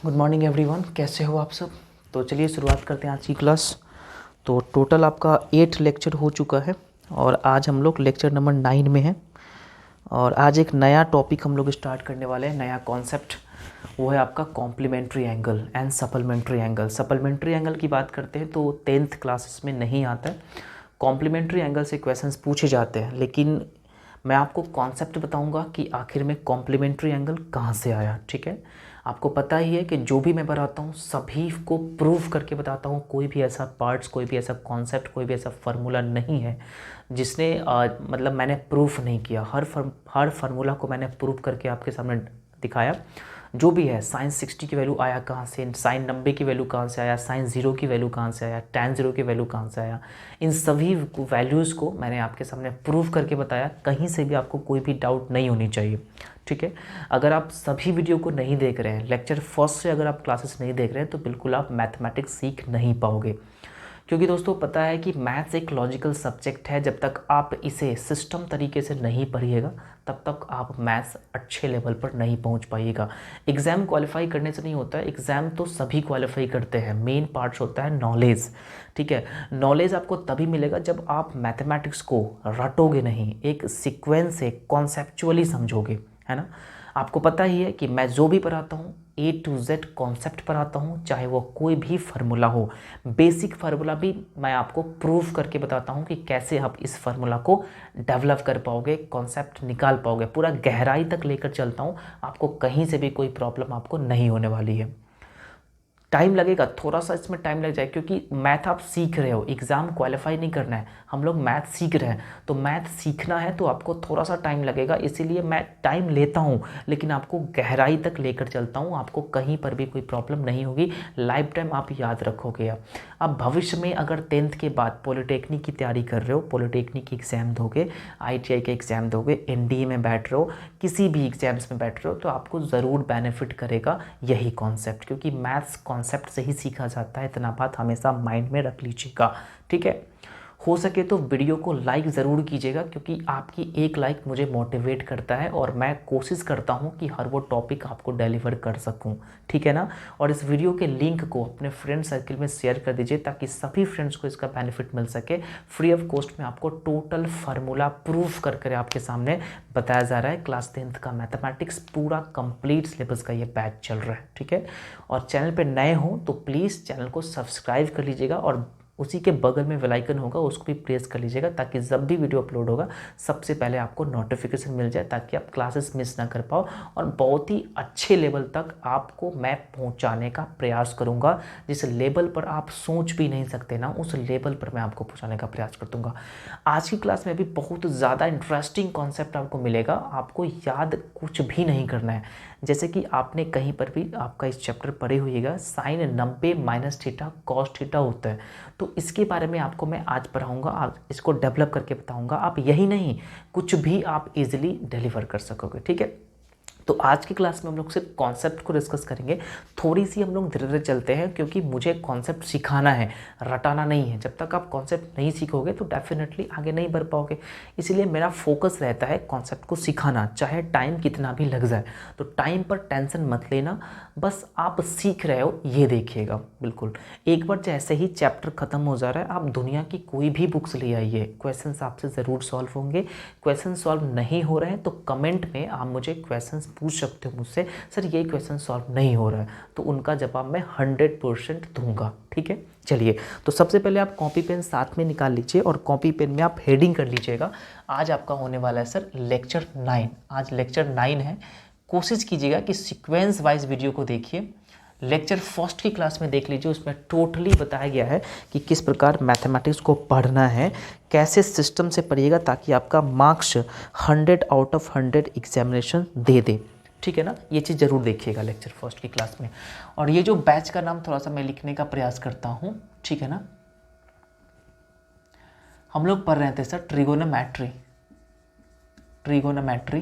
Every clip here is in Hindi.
गुड मॉर्निंग एवरीवन, कैसे हो आप सब। तो चलिए शुरुआत करते हैं आज की क्लास। तो टोटल आपका 8 लेक्चर हो चुका है और आज हम लोग लेक्चर नंबर 9 में हैं। और आज एक नया टॉपिक हम लोग स्टार्ट करने वाले हैं, नया कॉन्सेप्ट। वो है आपका complementary angle and supplementary angle. Supplementary angle की बात करते हैं तो 10th क्लासेस में नहीं आता है। कॉम्प्लीमेंट्री एंगल से क्वेश्चंस पूछे जाते हैं, लेकिन मैं आपको कॉन्सेप्ट बताऊंगा कि आखिर में कॉम्प्लीमेंट्री एंगल कहाँ से आया। ठीक है, आपको पता ही है कि जो भी मैं बताता हूँ सभी को प्रूव करके बताता हूँ। कोई भी ऐसा पार्ट्स, कोई भी ऐसा कॉन्सेप्ट, कोई भी ऐसा फार्मूला नहीं है जिसने मतलब मैंने प्रूफ नहीं किया। हर फार्मूला को मैंने प्रूफ करके आपके सामने दिखाया। जो भी है, साइन 60 की वैल्यू आया कहाँ से, साइन 90 की वैल्यू कहाँ से आया, साइन 0 की वैल्यू कहाँ से आया, tan 0 की वैल्यू कहाँ से आया, इन सभी वैल्यूज़ को मैंने आपके सामने प्रूव करके बताया। कहीं से भी आपको कोई भी डाउट नहीं होनी चाहिए। ठीक है, अगर आप सभी वीडियो को नहीं देख रहे हैं, लेक्चर फर्स्ट से अगर आप क्लासेस नहीं देख रहे हैं, तो बिल्कुल आप मैथमेटिक्स सीख नहीं पाओगे। क्योंकि दोस्तों पता है कि मैथ्स एक लॉजिकल सब्जेक्ट है। जब तक आप इसे सिस्टम तरीके से नहीं पढ़िएगा तब तक आप मैथ्स अच्छे लेवल पर नहीं पहुंच पाइएगा। एग्ज़ाम क्वालिफाई करने से नहीं होता है, एग्ज़ाम तो सभी क्वालिफाई करते हैं। मेन पार्ट्स होता है नॉलेज। ठीक है, नॉलेज आपको तभी मिलेगा जब आप मैथमेटिक्स को रटोगे नहीं, एक सीक्वेंस से कॉन्सेप्चुअली समझोगे, है ना। आपको पता ही है कि मैं जो भी पढ़ाता हूँ A to Z कॉन्सेप्ट पढ़ाता हूँ, चाहे वो कोई भी फार्मूला हो। बेसिक फार्मूला भी मैं आपको प्रूफ करके बताता हूँ कि कैसे आप इस फार्मूला को डेवलप कर पाओगे, कॉन्सेप्ट निकाल पाओगे। पूरा गहराई तक लेकर चलता हूँ, आपको कहीं से भी कोई प्रॉब्लम आपको नहीं होने वाली है। टाइम लगेगा, थोड़ा सा इसमें टाइम लग जाए, क्योंकि मैथ आप सीख रहे हो, एग्ज़ाम क्वालिफाई नहीं करना है। हम लोग मैथ सीख रहे हैं, तो मैथ सीखना है तो आपको थोड़ा सा टाइम लगेगा। इसीलिए मैं टाइम लेता हूँ, लेकिन आपको गहराई तक लेकर चलता हूँ। आपको कहीं पर भी कोई प्रॉब्लम नहीं होगी, लाइफ टाइम आप याद रखोगे। अब भविष्य में अगर 10th के बाद पॉलिटेक्निक की तैयारी कर रहे हो, पॉलिटेक्निक की एग्ज़ाम दोगे, ITI के एग्ज़ाम दोगे, NDA में बैठ रहे हो, किसी भी एग्ज़ाम्स में बैठ रहे हो, तो आपको ज़रूर बेनिफिट करेगा यही कॉन्सेप्ट, क्योंकि मैथ्स कॉन्सेप्ट से ही सीखा जाता है। इतना बात हमेशा माइंड में रख लीजिएगा। ठीक है, हो सके तो वीडियो को लाइक ज़रूर कीजिएगा, क्योंकि आपकी एक लाइक मुझे मोटिवेट करता है और मैं कोशिश करता हूं कि हर वो टॉपिक आपको डिलीवर कर सकूं। ठीक है ना। और इस वीडियो के लिंक को अपने फ्रेंड सर्कल में शेयर कर दीजिए, ताकि सभी फ्रेंड्स को इसका बेनिफिट मिल सके। फ्री ऑफ कॉस्ट में आपको टोटल फार्मूला प्रूफ कर आपके सामने बताया जा रहा है। क्लास 10th का मैथमेटिक्स पूरा कंप्लीट सिलेबस का ये बैच चल रहा है। ठीक है, और चैनल पर नए हो तो प्लीज़ चैनल को सब्सक्राइब कर लीजिएगा और उसी के बगल में बेल आइकन होगा, उसको भी प्रेस कर लीजिएगा, ताकि जब भी वीडियो अपलोड होगा सबसे पहले आपको नोटिफिकेशन मिल जाए, ताकि आप क्लासेस मिस ना कर पाओ। और बहुत ही अच्छे लेवल तक आपको मैं पहुंचाने का प्रयास करूंगा। जिस लेवल पर आप सोच भी नहीं सकते ना, उस लेवल पर मैं आपको पहुंचाने का प्रयास कर दूंगा। आज की क्लास में भी बहुत ज़्यादा इंटरेस्टिंग कॉन्सेप्ट आपको मिलेगा। आपको याद कुछ भी नहीं करना है। जैसे कि आपने कहीं पर भी आपका इस चैप्टर पढ़े हुएगा, sine 90 minus theta cos theta होता है। तो इसके बारे में आपको मैं आज पढ़ाऊंगा, आज इसको डेवलप करके बताऊंगा। आप यही नहीं, कुछ भी आप इजीली डिलीवर कर सकोगे। ठीक है, तो आज की क्लास में हम लोग सिर्फ कॉन्सेप्ट को डिस्कस करेंगे। थोड़ी सी हम लोग धीरे धीरे चलते हैं, क्योंकि मुझे कॉन्सेप्ट सिखाना है, रटाना नहीं है। जब तक आप कॉन्सेप्ट नहीं सीखोगे तो डेफिनेटली आगे नहीं बढ़ पाओगे। इसीलिए मेरा फोकस रहता है कॉन्सेप्ट को सिखाना, चाहे टाइम कितना भी लग जाए। तो टाइम पर टेंशन मत लेना, बस आप सीख रहे हो ये देखिएगा। बिल्कुल, एक बार जैसे ही चैप्टर खत्म हो जा रहा है, आप दुनिया की कोई भी बुक्स ले आइए, क्वेश्चन आपसे ज़रूर सॉल्व होंगे। क्वेश्चन सॉल्व नहीं हो रहे हैं तो कमेंट में आप मुझे क्वेश्चन पूछ सकते हो मुझसे, सर ये क्वेश्चन सॉल्व नहीं हो रहा है, तो उनका जवाब मैं 100% दूंगा। ठीक है, चलिए। तो सबसे पहले आप कॉपी पेन साथ में निकाल लीजिए और कॉपी पेन में आप हेडिंग कर लीजिएगा। आज आपका होने वाला है सर लेक्चर 9। आज लेक्चर 9 है। कोशिश कीजिएगा कि सीक्वेंस वाइज वीडियो को देखिए। लेक्चर फर्स्ट की क्लास में देख लीजिए, उसमें टोटली बताया गया है कि किस प्रकार मैथमेटिक्स को पढ़ना है, कैसे सिस्टम से पढ़िएगा, ताकि आपका मार्क्स 100 आउट ऑफ 100 एग्जामिनेशन दे दे। ठीक है ना, ये चीज़ ज़रूर देखिएगा लेक्चर फर्स्ट की क्लास में। और ये जो बैच का नाम थोड़ा सा मैं लिखने का प्रयास करता हूँ, ठीक है ना। हम लोग पढ़ रहे थे सर ट्रिगोनोमेट्री, ट्रिगोनोमेट्री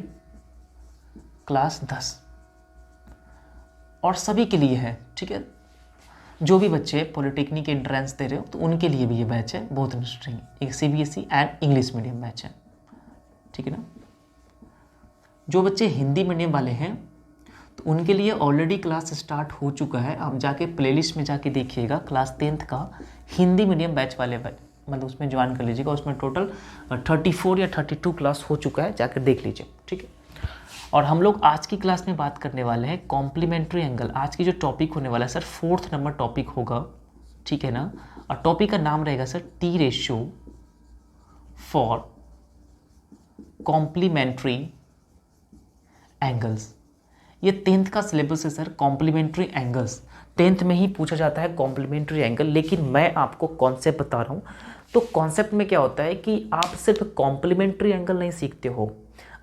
क्लास 10, और सभी के लिए है। ठीक है, जो भी बच्चे पॉलिटेक्निक एंट्रेंस दे रहे हो तो उनके लिए भी ये बैच है, बहुत इंटरेस्टिंग। एक CBSE and English medium batch है। ठीक है ना। जो बच्चे हिंदी मीडियम वाले हैं तो उनके लिए ऑलरेडी क्लास स्टार्ट हो चुका है। आप जाके प्लेलिस्ट में जाके देखिएगा, क्लास 10th का हिंदी मीडियम बैच वाले मतलब उसमें ज्वाइन कर लीजिएगा। उसमें टोटल 34 या 32 क्लास हो चुका है, जाकर देख लीजिए, ठीक है। और हम लोग आज की क्लास में बात करने वाले हैं कॉम्प्लीमेंट्री एंगल। आज की जो टॉपिक होने वाला है सर 4th नंबर टॉपिक होगा, ठीक है ना। और टॉपिक का नाम रहेगा sir T ratio for complementary angles. ये 10th का सिलेबस है सर, कॉम्प्लीमेंट्री एंगल्स 10th में ही पूछा जाता है कॉम्प्लीमेंट्री एंगल। लेकिन मैं आपको कॉन्सेप्ट बता रहा हूँ। तो कॉन्सेप्ट में क्या होता है कि आप सिर्फ कॉम्प्लीमेंट्री एंगल नहीं सीखते हो,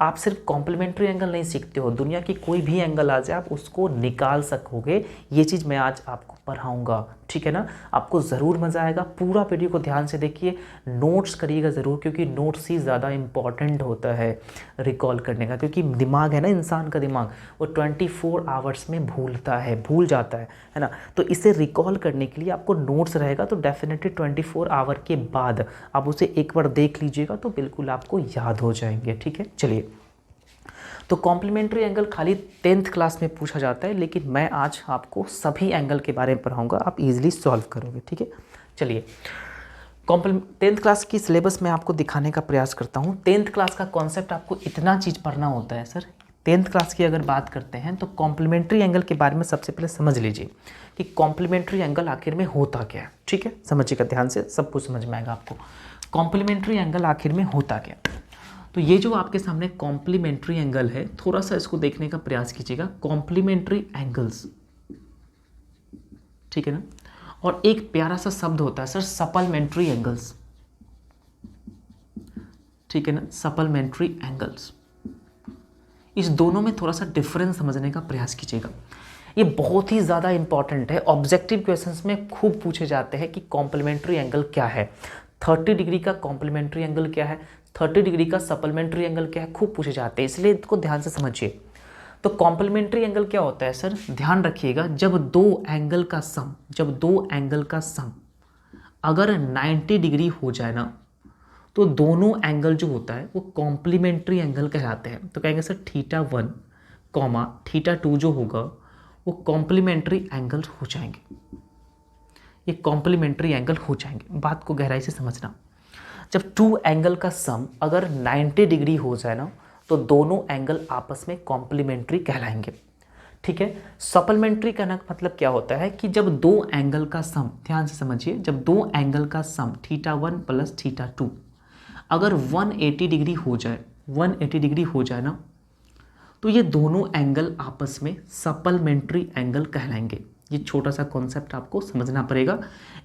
आप सिर्फ कॉम्प्लीमेंट्री एंगल नहीं सीखते हो, दुनिया की कोई भी एंगल आ जाए आप उसको निकाल सकोगे। ये चीज़ मैं आज आपको पढ़ाऊंगा, ठीक है ना। आपको ज़रूर मज़ा आएगा। पूरा वीडियो को ध्यान से देखिए, नोट्स करिएगा ज़रूर, क्योंकि नोट्स ही ज़्यादा इंपॉर्टेंट होता है रिकॉल करने का। क्योंकि दिमाग है ना, इंसान का दिमाग वो 24 आवर्स में भूल जाता है ना। तो इसे रिकॉल करने के लिए आपको नोट्स रहेगा, तो डेफिनेटली 24 आवर के बाद आप उसे एक बार देख लीजिएगा तो बिल्कुल आपको याद हो जाएंगे, ठीक है। चलिए, तो कॉम्प्लीमेंट्री एंगल खाली 10th क्लास में पूछा जाता है, लेकिन मैं आज आपको सभी एंगल के बारे में पढ़ाऊंगा, आप इजीली सॉल्व करोगे, ठीक है। चलिए, 10th क्लास की सिलेबस में आपको दिखाने का प्रयास करता हूँ। 10th क्लास का कॉन्सेप्ट आपको इतना चीज़ पढ़ना होता है सर। 10th क्लास की अगर बात करते हैं तो कॉम्प्लीमेंट्री एंगल के बारे में सबसे पहले समझ लीजिए कि कॉम्प्लीमेंट्री एंगल आखिर में होता क्या है, ठीक है। समझिएगा ध्यान से, सब कुछ समझ में आएगा आपको। कॉम्प्लीमेंट्री एंगल आखिर में होता क्या। तो ये जो आपके सामने कॉम्प्लीमेंट्री एंगल है, थोड़ा सा इसको देखने का प्रयास कीजिएगा। कॉम्प्लीमेंट्री एंगल्स, ठीक है ना। और एक प्यारा सा शब्द होता है सर सप्लीमेंट्री एंगल्स, ठीक है ना, सप्लीमेंट्री एंगल्स। इस दोनों में थोड़ा सा डिफरेंस समझने का प्रयास कीजिएगा। ये बहुत ही ज़्यादा इंपॉर्टेंट है, ऑब्जेक्टिव क्वेश्चंस में खूब पूछे जाते हैं कि कॉम्प्लीमेंट्री एंगल क्या है, 30 डिग्री का कॉम्प्लीमेंट्री एंगल क्या है, 30 डिग्री का सप्लीमेंट्री एंगल क्या है, खूब पूछे जाते हैं, इसलिए इसको ध्यान से समझिए। तो कॉम्प्लीमेंट्री एंगल क्या होता है सर, ध्यान रखिएगा, जब दो एंगल का सम अगर 90 डिग्री हो जाए ना, तो दोनों एंगल जो होता है वो कॉम्प्लीमेंट्री एंगल कहलाते हैं। तो कहेंगे सर θ1, θ2 जो होगा वो कॉम्प्लीमेंट्री एंगल हो जाएंगे, ये कॉम्प्लीमेंट्री एंगल हो जाएंगे। बात को गहराई से समझना, जब 2 एंगल का सम अगर 90 डिग्री हो जाए ना, तो दोनों एंगल आपस में कॉम्प्लीमेंट्री कहलाएंगे, ठीक है। सप्लीमेंट्री कहने का मतलब क्या होता है कि जब दो एंगल का सम, ध्यान से समझिए, जब दो एंगल का सम θ1 प्लस θ2 अगर 180 डिग्री हो जाए, 180 डिग्री हो जाए ना, तो ये दोनों एंगल आपस में सप्लीमेंट्री एंगल कहलाएंगे। ये छोटा सा कॉन्सेप्ट आपको समझना पड़ेगा,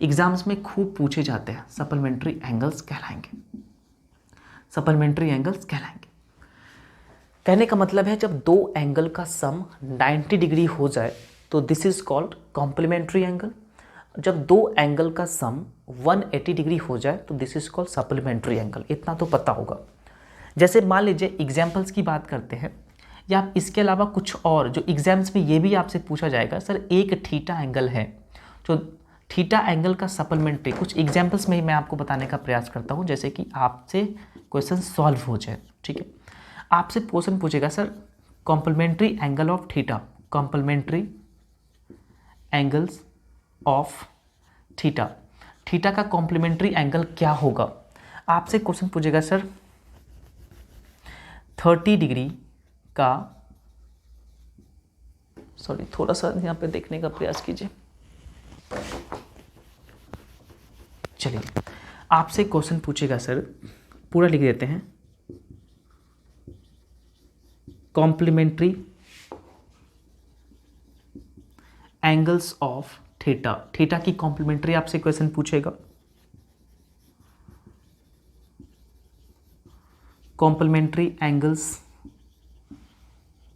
एग्जाम्स में खूब पूछे जाते हैं। सप्लीमेंट्री एंगल्स कहलाएंगे, सप्लीमेंट्री एंगल्स कहलाएंगे। कहने का मतलब है जब दो एंगल का सम 90 डिग्री हो जाए तो this is called complementary angle. जब दो एंगल का सम 180 डिग्री हो जाए तो this is called supplementary angle. इतना तो पता होगा। जैसे मान लीजिए एग्जाम्पल्स की बात करते हैं, या आप इसके अलावा कुछ और जो एग्जाम्स में ये भी आपसे पूछा जाएगा, सर एक थीटा एंगल है, जो थीटा एंगल का सप्लीमेंट्री, कुछ एग्जाम्पल्स में ही मैं आपको बताने का प्रयास करता हूँ, जैसे कि आपसे क्वेश्चन सॉल्व हो जाए, ठीक है। आपसे क्वेश्चन पूछेगा sir complementary angle of theta, complementary angles of theta, theta का कॉम्प्लीमेंट्री एंगल क्या होगा। आपसे क्वेश्चन पूछेगा सर 30 डिग्री का, सॉरी थोड़ा सा यहाँ पे देखने का प्रयास कीजिए। चलिए, आपसे क्वेश्चन पूछेगा सर, पूरा लिख देते हैं, complementary angles of theta, theta की कॉम्प्लीमेंट्री आपसे क्वेश्चन पूछेगा। कॉम्प्लीमेंट्री एंगल्स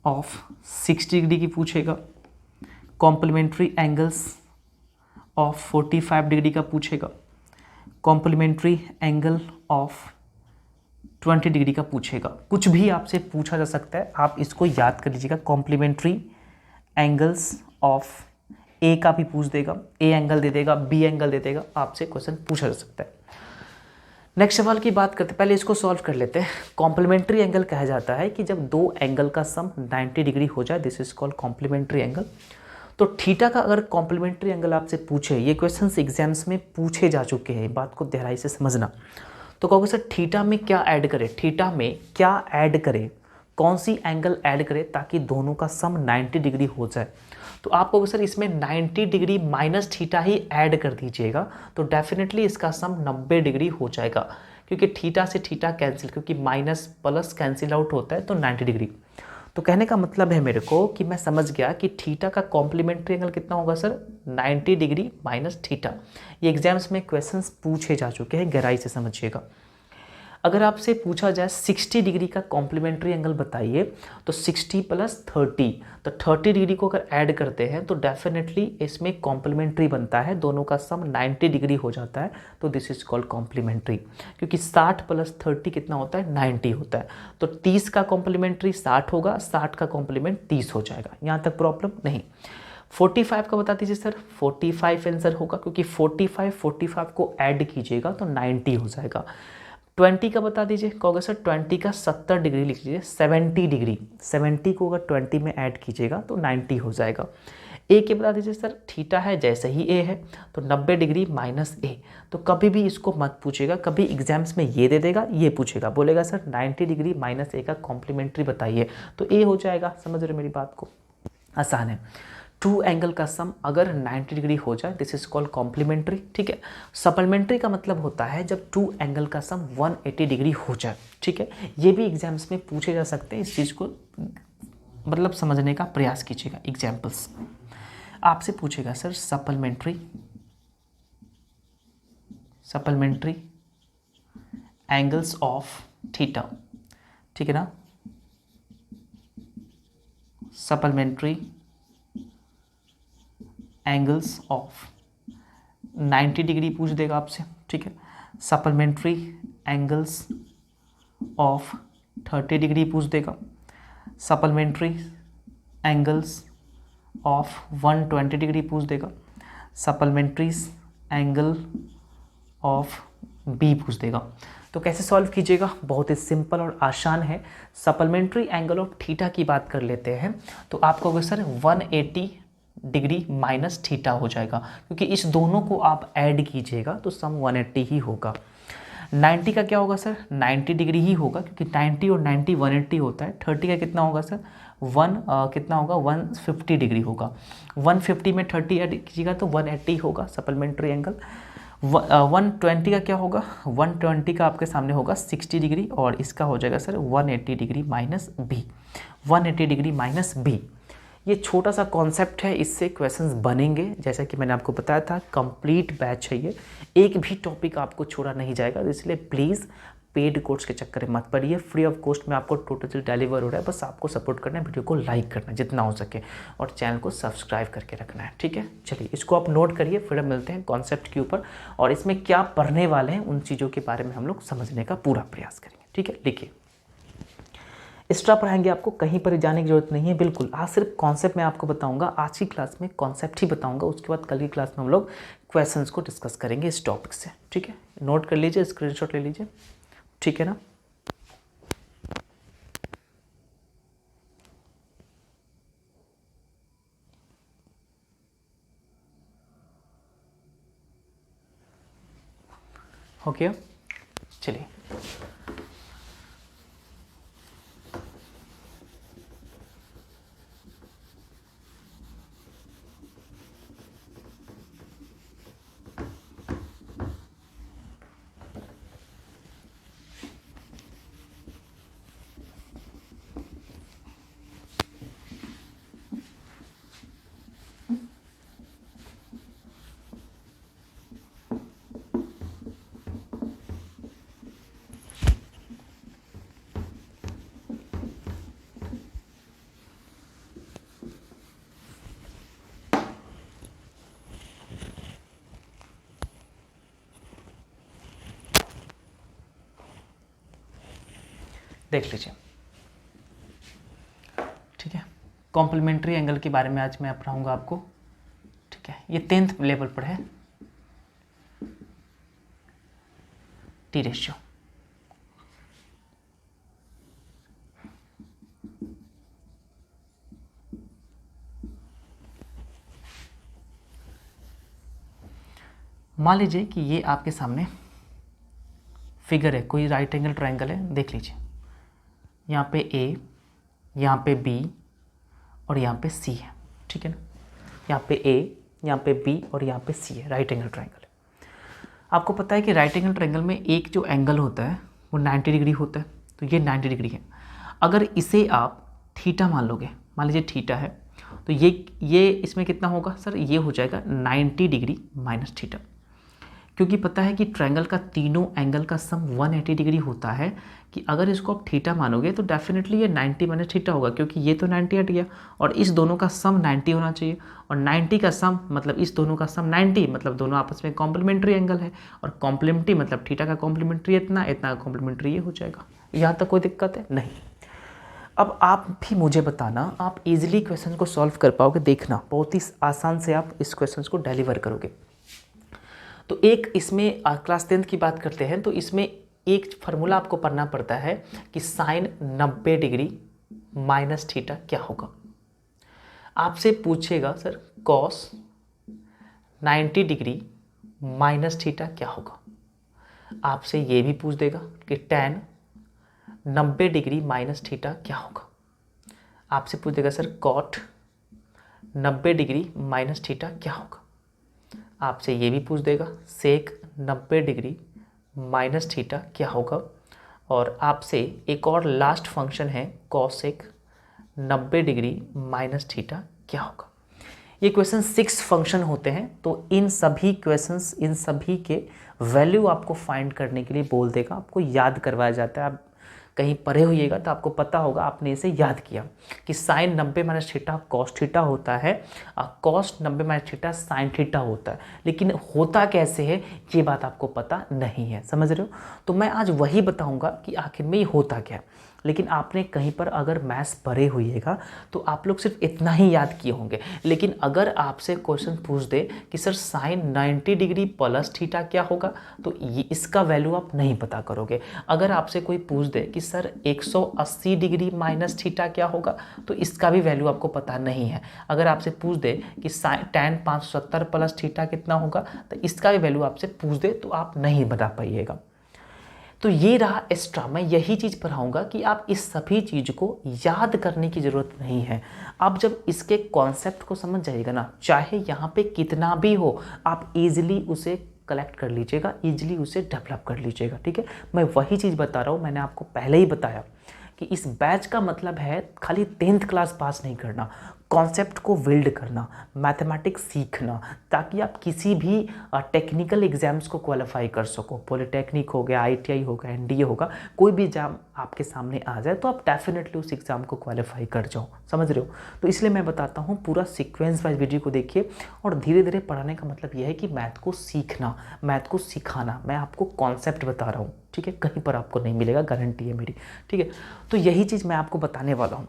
ऑफ 60 डिग्री की पूछेगा, कॉम्प्लीमेंट्री एंगल्स ऑफ 45 डिग्री का पूछेगा, कॉम्प्लीमेंट्री एंगल ऑफ 20 डिग्री का पूछेगा। कुछ भी आपसे पूछा जा सकता है, आप इसको याद कर लीजिएगा। कॉम्प्लीमेंट्री एंगल्स ऑफ ए का भी पूछ देगा, ए एंगल दे देगा, बी एंगल दे देगा, आपसे क्वेश्चन पूछा जा सकता है। नेक्स्ट सवाल की बात करते, पहले इसको सॉल्व कर लेते हैं। कॉम्प्लीमेंट्री एंगल कहा जाता है कि जब दो एंगल का सम 90 डिग्री हो जाए, this is called complementary angle. तो थीटा का अगर कॉम्प्लीमेंट्री एंगल आपसे पूछे, ये क्वेश्चंस एग्जाम्स में पूछे जा चुके हैं, बात को गहराई से समझना। तो कहोगे सर थीटा में क्या ऐड करें, थीटा में क्या ऐड करें, कौन सी एंगल ऐड करें ताकि दोनों का सम 90 डिग्री हो जाए। तो आप कहोगे सर इसमें 90 डिग्री माइनस थीटा ही ऐड कर दीजिएगा, तो डेफिनेटली इसका सम 90 डिग्री हो जाएगा, क्योंकि थीटा से थीटा कैंसिल, क्योंकि माइनस प्लस कैंसिल आउट होता है तो 90 डिग्री। तो कहने का मतलब है मेरे को कि मैं समझ गया कि थीटा का कॉम्प्लीमेंट्री एंगल कितना होगा सर, 90 डिग्री माइनस थीटा। ये एग्जाम्स में क्वेश्चंस पूछे जा चुके हैं, गहराई से समझिएगा। अगर आपसे पूछा जाए 60 डिग्री का कॉम्प्लीमेंट्री एंगल बताइए, तो 60 प्लस 30, तो 30 डिग्री को अगर ऐड करते हैं तो डेफिनेटली इसमें कॉम्प्लीमेंट्री बनता है, दोनों का सम 90 डिग्री हो जाता है, तो दिस इज कॉल्ड कॉम्प्लीमेंट्री। क्योंकि 60 प्लस 30 कितना होता है, 90 होता है, तो 30 का कॉम्प्लीमेंट्री 60 होगा, 60 का कॉम्प्लीमेंट 30 हो जाएगा। यहाँ तक प्रॉब्लम नहीं। 45 का बता दीजिए सर, 45 आंसर होगा, क्योंकि 45 को ऐड कीजिएगा तो 90 हो जाएगा। 20 का बता दीजिए, कहोगे सर 20 का 70 डिग्री लिख लीजिए, 70 डिग्री, 70 को अगर 20 में ऐड कीजिएगा तो 90 हो जाएगा। ए के बता दीजिए सर, थीटा है जैसे ही ए है तो 90 डिग्री माइनस ए। तो कभी भी इसको मत पूछेगा, कभी एग्जाम्स में ये दे देगा, ये पूछेगा, बोलेगा सर 90 डिग्री माइनस ए का कॉम्प्लीमेंट्री बताइए, तो ए हो जाएगा। समझ रहे मेरी बात को, आसान है। टू एंगल का सम अगर 90 डिग्री हो जाए, दिस इज कॉल्ड कॉम्प्लीमेंट्री, ठीक है। सप्लीमेंट्री का मतलब होता है जब टू एंगल का सम 180 डिग्री हो जाए, ठीक है। ये भी एग्जाम्स में पूछे जा सकते हैं, इस चीज़ को मतलब समझने का प्रयास कीजिएगा। एग्जाम्पल्स आपसे पूछेगा sir supplementary angles of theta, ठीक है ना, सप्लीमेंट्री एंगल्स ऑफ 90 डिग्री पूछ देगा आपसे, ठीक है। सप्लीमेंट्री एंगल्स ऑफ 30 डिग्री पूछ देगा, सप्लीमेंट्री एंगल्स ऑफ 120 डिग्री पूछ देगा, सप्लीमेंट्री एंगल ऑफ बी पूछ देगा। तो कैसे सॉल्व कीजिएगा, बहुत ही सिंपल और आसान है। सप्लीमेंट्री एंगल ऑफ थीटा की बात कर लेते हैं, तो आप कहोगे सर 180 डिग्री माइनस थीटा हो जाएगा, क्योंकि इस दोनों को आप ऐड कीजिएगा तो सम 180 ही होगा। 90 का क्या होगा सर, 90 डिग्री ही होगा, क्योंकि 90 और 90 180 होता है। 30 का कितना होगा सर, कितना होगा, 150 डिग्री होगा। 150 में 30 ऐड कीजिएगा तो 180 होगा सप्लीमेंट्री एंगल। 120 का क्या होगा, 120 का आपके सामने होगा 60 डिग्री, और इसका हो जाएगा sir 180 degree minus B, 180 degree minus B. ये छोटा सा कॉन्सेप्ट है, इससे क्वेश्चंस बनेंगे। जैसा कि मैंने आपको बताया था, कंप्लीट बैच है ये, एक भी टॉपिक आपको छोड़ा नहीं जाएगा, इसलिए प्लीज़ पेड कोर्स के चक्कर में मत पड़िए। फ्री ऑफ कॉस्ट में आपको टोटल डिलीवर हो रहा है, बस आपको सपोर्ट करना है, वीडियो को लाइक करना है जितना हो सके, और चैनल को सब्सक्राइब करके रखना है, ठीक है। चलिए इसको आप नोट करिए, फिर हम मिलते हैं कॉन्सेप्ट के ऊपर, और इसमें क्या पढ़ने वाले हैं उन चीज़ों के बारे में हम लोग समझने का पूरा प्रयास करेंगे, ठीक है। लिखिए, एक्स्ट्रा पढ़ाएंगे, आपको कहीं पर जाने की जरूरत नहीं है, बिल्कुल। आज सिर्फ कॉन्सेप्ट मैं आपको बताऊंगा, आज की क्लास में कॉन्सेप्ट ही बताऊंगा, उसके बाद कल की क्लास में हम लोग क्वेश्चंस को डिस्कस करेंगे इस टॉपिक से, ठीक है। नोट कर लीजिए, स्क्रीनशॉट ले लीजिए, ठीक है ना। ओके, चलिए देख लीजिए, ठीक है। कॉम्प्लीमेंट्री एंगल के बारे में आज मैं पढ़ाऊंगा आपको, ठीक है। ये 10th लेवल पर है। T ratio. मान लीजिए कि ये आपके सामने फिगर है, कोई राइट एंगल ट्रायंगल है, देख लीजिए यहाँ पे ए, यहाँ पे बी और यहाँ पे सी है, ठीक है ना। यहाँ पे ए, यहाँ पे बी और यहाँ पे सी है, राइट एंगल ट्रायंगल है। आपको पता है कि राइट एंगल ट्रायंगल में एक जो एंगल होता है वो 90 डिग्री होता है, तो ये 90 डिग्री है। अगर इसे आप थीटा मान लोगे, मान लीजिए थीटा है, तो ये इसमें कितना होगा सर, ये हो जाएगा 90 डिग्री माइनस थीटा। क्योंकि पता है कि ट्रायंगल का तीनों एंगल का सम 180 डिग्री होता है, कि अगर इसको आप थीटा मानोगे तो डेफिनेटली ये 90 माइनस थीटा होगा, क्योंकि ये तो 90 हट गया और इस दोनों का सम 90 होना चाहिए, और 90 का सम मतलब इस दोनों का सम 90, मतलब दोनों आपस में कॉम्प्लीमेंट्री एंगल है, और कॉम्प्लीमेंट्री मतलब थीटा का कॉम्प्लीमेंट्री इतना, इतना का कॉम्प्लीमेंट्री ये हो जाएगा। यहाँ तक कोई दिक्कत है नहीं। अब आप भी मुझे बताना, आप इजीली क्वेश्चन को सॉल्व कर पाओगे, देखना बहुत ही आसान से आप इस क्वेश्चन को डिलीवर करोगे। तो एक इसमें क्लास 10th की बात करते हैं, तो इसमें एक फार्मूला आपको पढ़ना पड़ता है कि साइन 90 डिग्री माइनस थीटा क्या होगा। आपसे पूछेगा sir cos 90 degree minus theta क्या होगा। आपसे ये भी पूछ देगा कि tan 90 डिग्री माइनस थीटा क्या होगा। आपसे पूछ देगा sir cot 90 degree minus theta क्या होगा। आपसे ये भी पूछ देगा सेक 90 डिग्री माइनस थीटा क्या होगा। और आपसे एक और लास्ट फंक्शन है कॉसेक 90 डिग्री माइनस थीटा क्या होगा। ये क्वेश्चन 6 फंक्शन होते हैं, तो इन सभी क्वेश्चंस, इन सभी के वैल्यू आपको फाइंड करने के लिए बोल देगा, आपको याद करवाया जाता है। आप कहीं पढ़े होइएगा तो आपको पता होगा, आपने इसे याद किया कि sine 90 minus theta cos theta होता है, cos 90 minus theta sine theta होता है। लेकिन होता कैसे है ये बात आपको पता नहीं है, समझ रहे हो। तो मैं आज वही बताऊंगा कि आखिर में ये होता क्या है। लेकिन आपने कहीं पर अगर मैथ्स पढ़े होइएगा तो आप लोग सिर्फ इतना ही याद किए होंगे। लेकिन अगर आपसे क्वेश्चन पूछ दे कि sir sine 90 degree plus theta क्या होगा, तो ये इसका वैल्यू आप नहीं पता करोगे। अगर आपसे कोई पूछ दे कि सर 180 डिग्री माइनस थीटा क्या होगा, तो इसका भी वैल्यू आपको पता नहीं है। अगर आपसे पूछ दे कि tan 570 प्लस थीटा कितना होगा, तो इसका भी वैल्यू आपसे पूछ दे तो आप नहीं बता पाइएगा। तो ये रहा एक्स्ट्रा, मैं यही चीज़ पढ़ाऊँगा कि आप इस सभी चीज़ को याद करने की ज़रूरत नहीं है। आप जब इसके कॉन्सेप्ट को समझ जाइएगा ना, चाहे यहाँ पे कितना भी हो, आप इजीली उसे कलेक्ट कर लीजिएगा, इजीली उसे डेवलप कर लीजिएगा, ठीक है। मैं वही चीज़ बता रहा हूँ, मैंने आपको पहले ही बताया कि इस बैच का मतलब है खाली 10th क्लास पास नहीं करना, कॉन्सेप्ट को बिल्ड करना, मैथमेटिक्स सीखना, ताकि आप किसी भी टेक्निकल एग्जाम्स को क्वालिफाई कर सको। पॉलिटेक्निक हो गया, ITI होगा, NDA होगा, कोई भी एग्जाम आपके सामने आ जाए तो आप डेफिनेटली उस एग्ज़ाम को क्वालिफाई कर जाओ, समझ रहे हो। तो इसलिए मैं बताता हूँ पूरा सीक्वेंस वाइज वीडियो को देखिए, और धीरे धीरे पढ़ाने का मतलब यह है कि मैथ को सीखना, मैथ को सिखाना। मैं आपको कॉन्सेप्ट बता रहा हूँ, ठीक है, कहीं पर आपको नहीं मिलेगा, गारंटी है मेरी, ठीक है। तो यही चीज़ मैं आपको बताने वाला हूँ,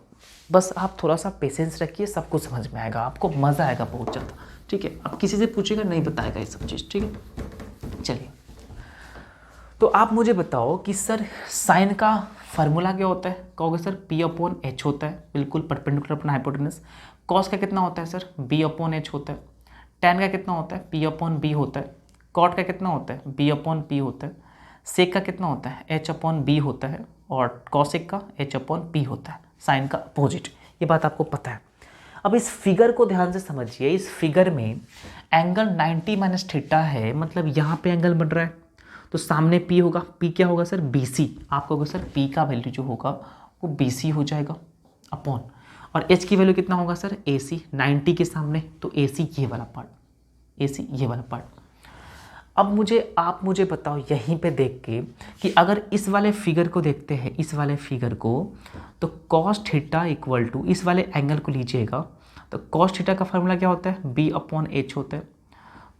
बस आप थोड़ा सा पेशेंस रखिए, सब कुछ समझ में आएगा, आपको मज़ा आएगा बहुत ज़्यादा, ठीक है। अब किसी से पूछेगा नहीं बताएगा ये सब चीज़, ठीक है। चलिए, तो आप मुझे बताओ कि सर साइन का फार्मूला क्या होता है। कहोगे सर P/H होता है, बिल्कुल परपेंडिकुलर अपना हाइपोटेनस। कॉस का कितना होता है सर, B/H होता है। टैन का कितना होता है, P/B होता है। कॉट का कितना होता है, B/P होता है। सेक का कितना होता है, H/B होता है। और कॉसेक का H/P होता है, साइन का अपोजिट। ये बात आपको पता है। अब इस फिगर को ध्यान से समझिए। इस फिगर में एंगल 90 माइनस थीटा है, मतलब यहाँ पे एंगल बन रहा है, तो सामने P होगा। P क्या होगा सर, BC। आप कहोगे सर P का वैल्यू जो होगा वो BC हो जाएगा अपॉन, और H की वैल्यू कितना होगा सर, AC। 90 के सामने तो AC ये वाला पार्ट, AC ये वाला पार्ट। अब आप मुझे बताओ यहीं पे देख के कि अगर इस वाले फिगर को देखते हैं, इस वाले फिगर को, तो कॉस थीटा इक्वल टू, इस वाले एंगल को लीजिएगा तो कॉस थीटा का फार्मूला क्या होता है, B/H होता है।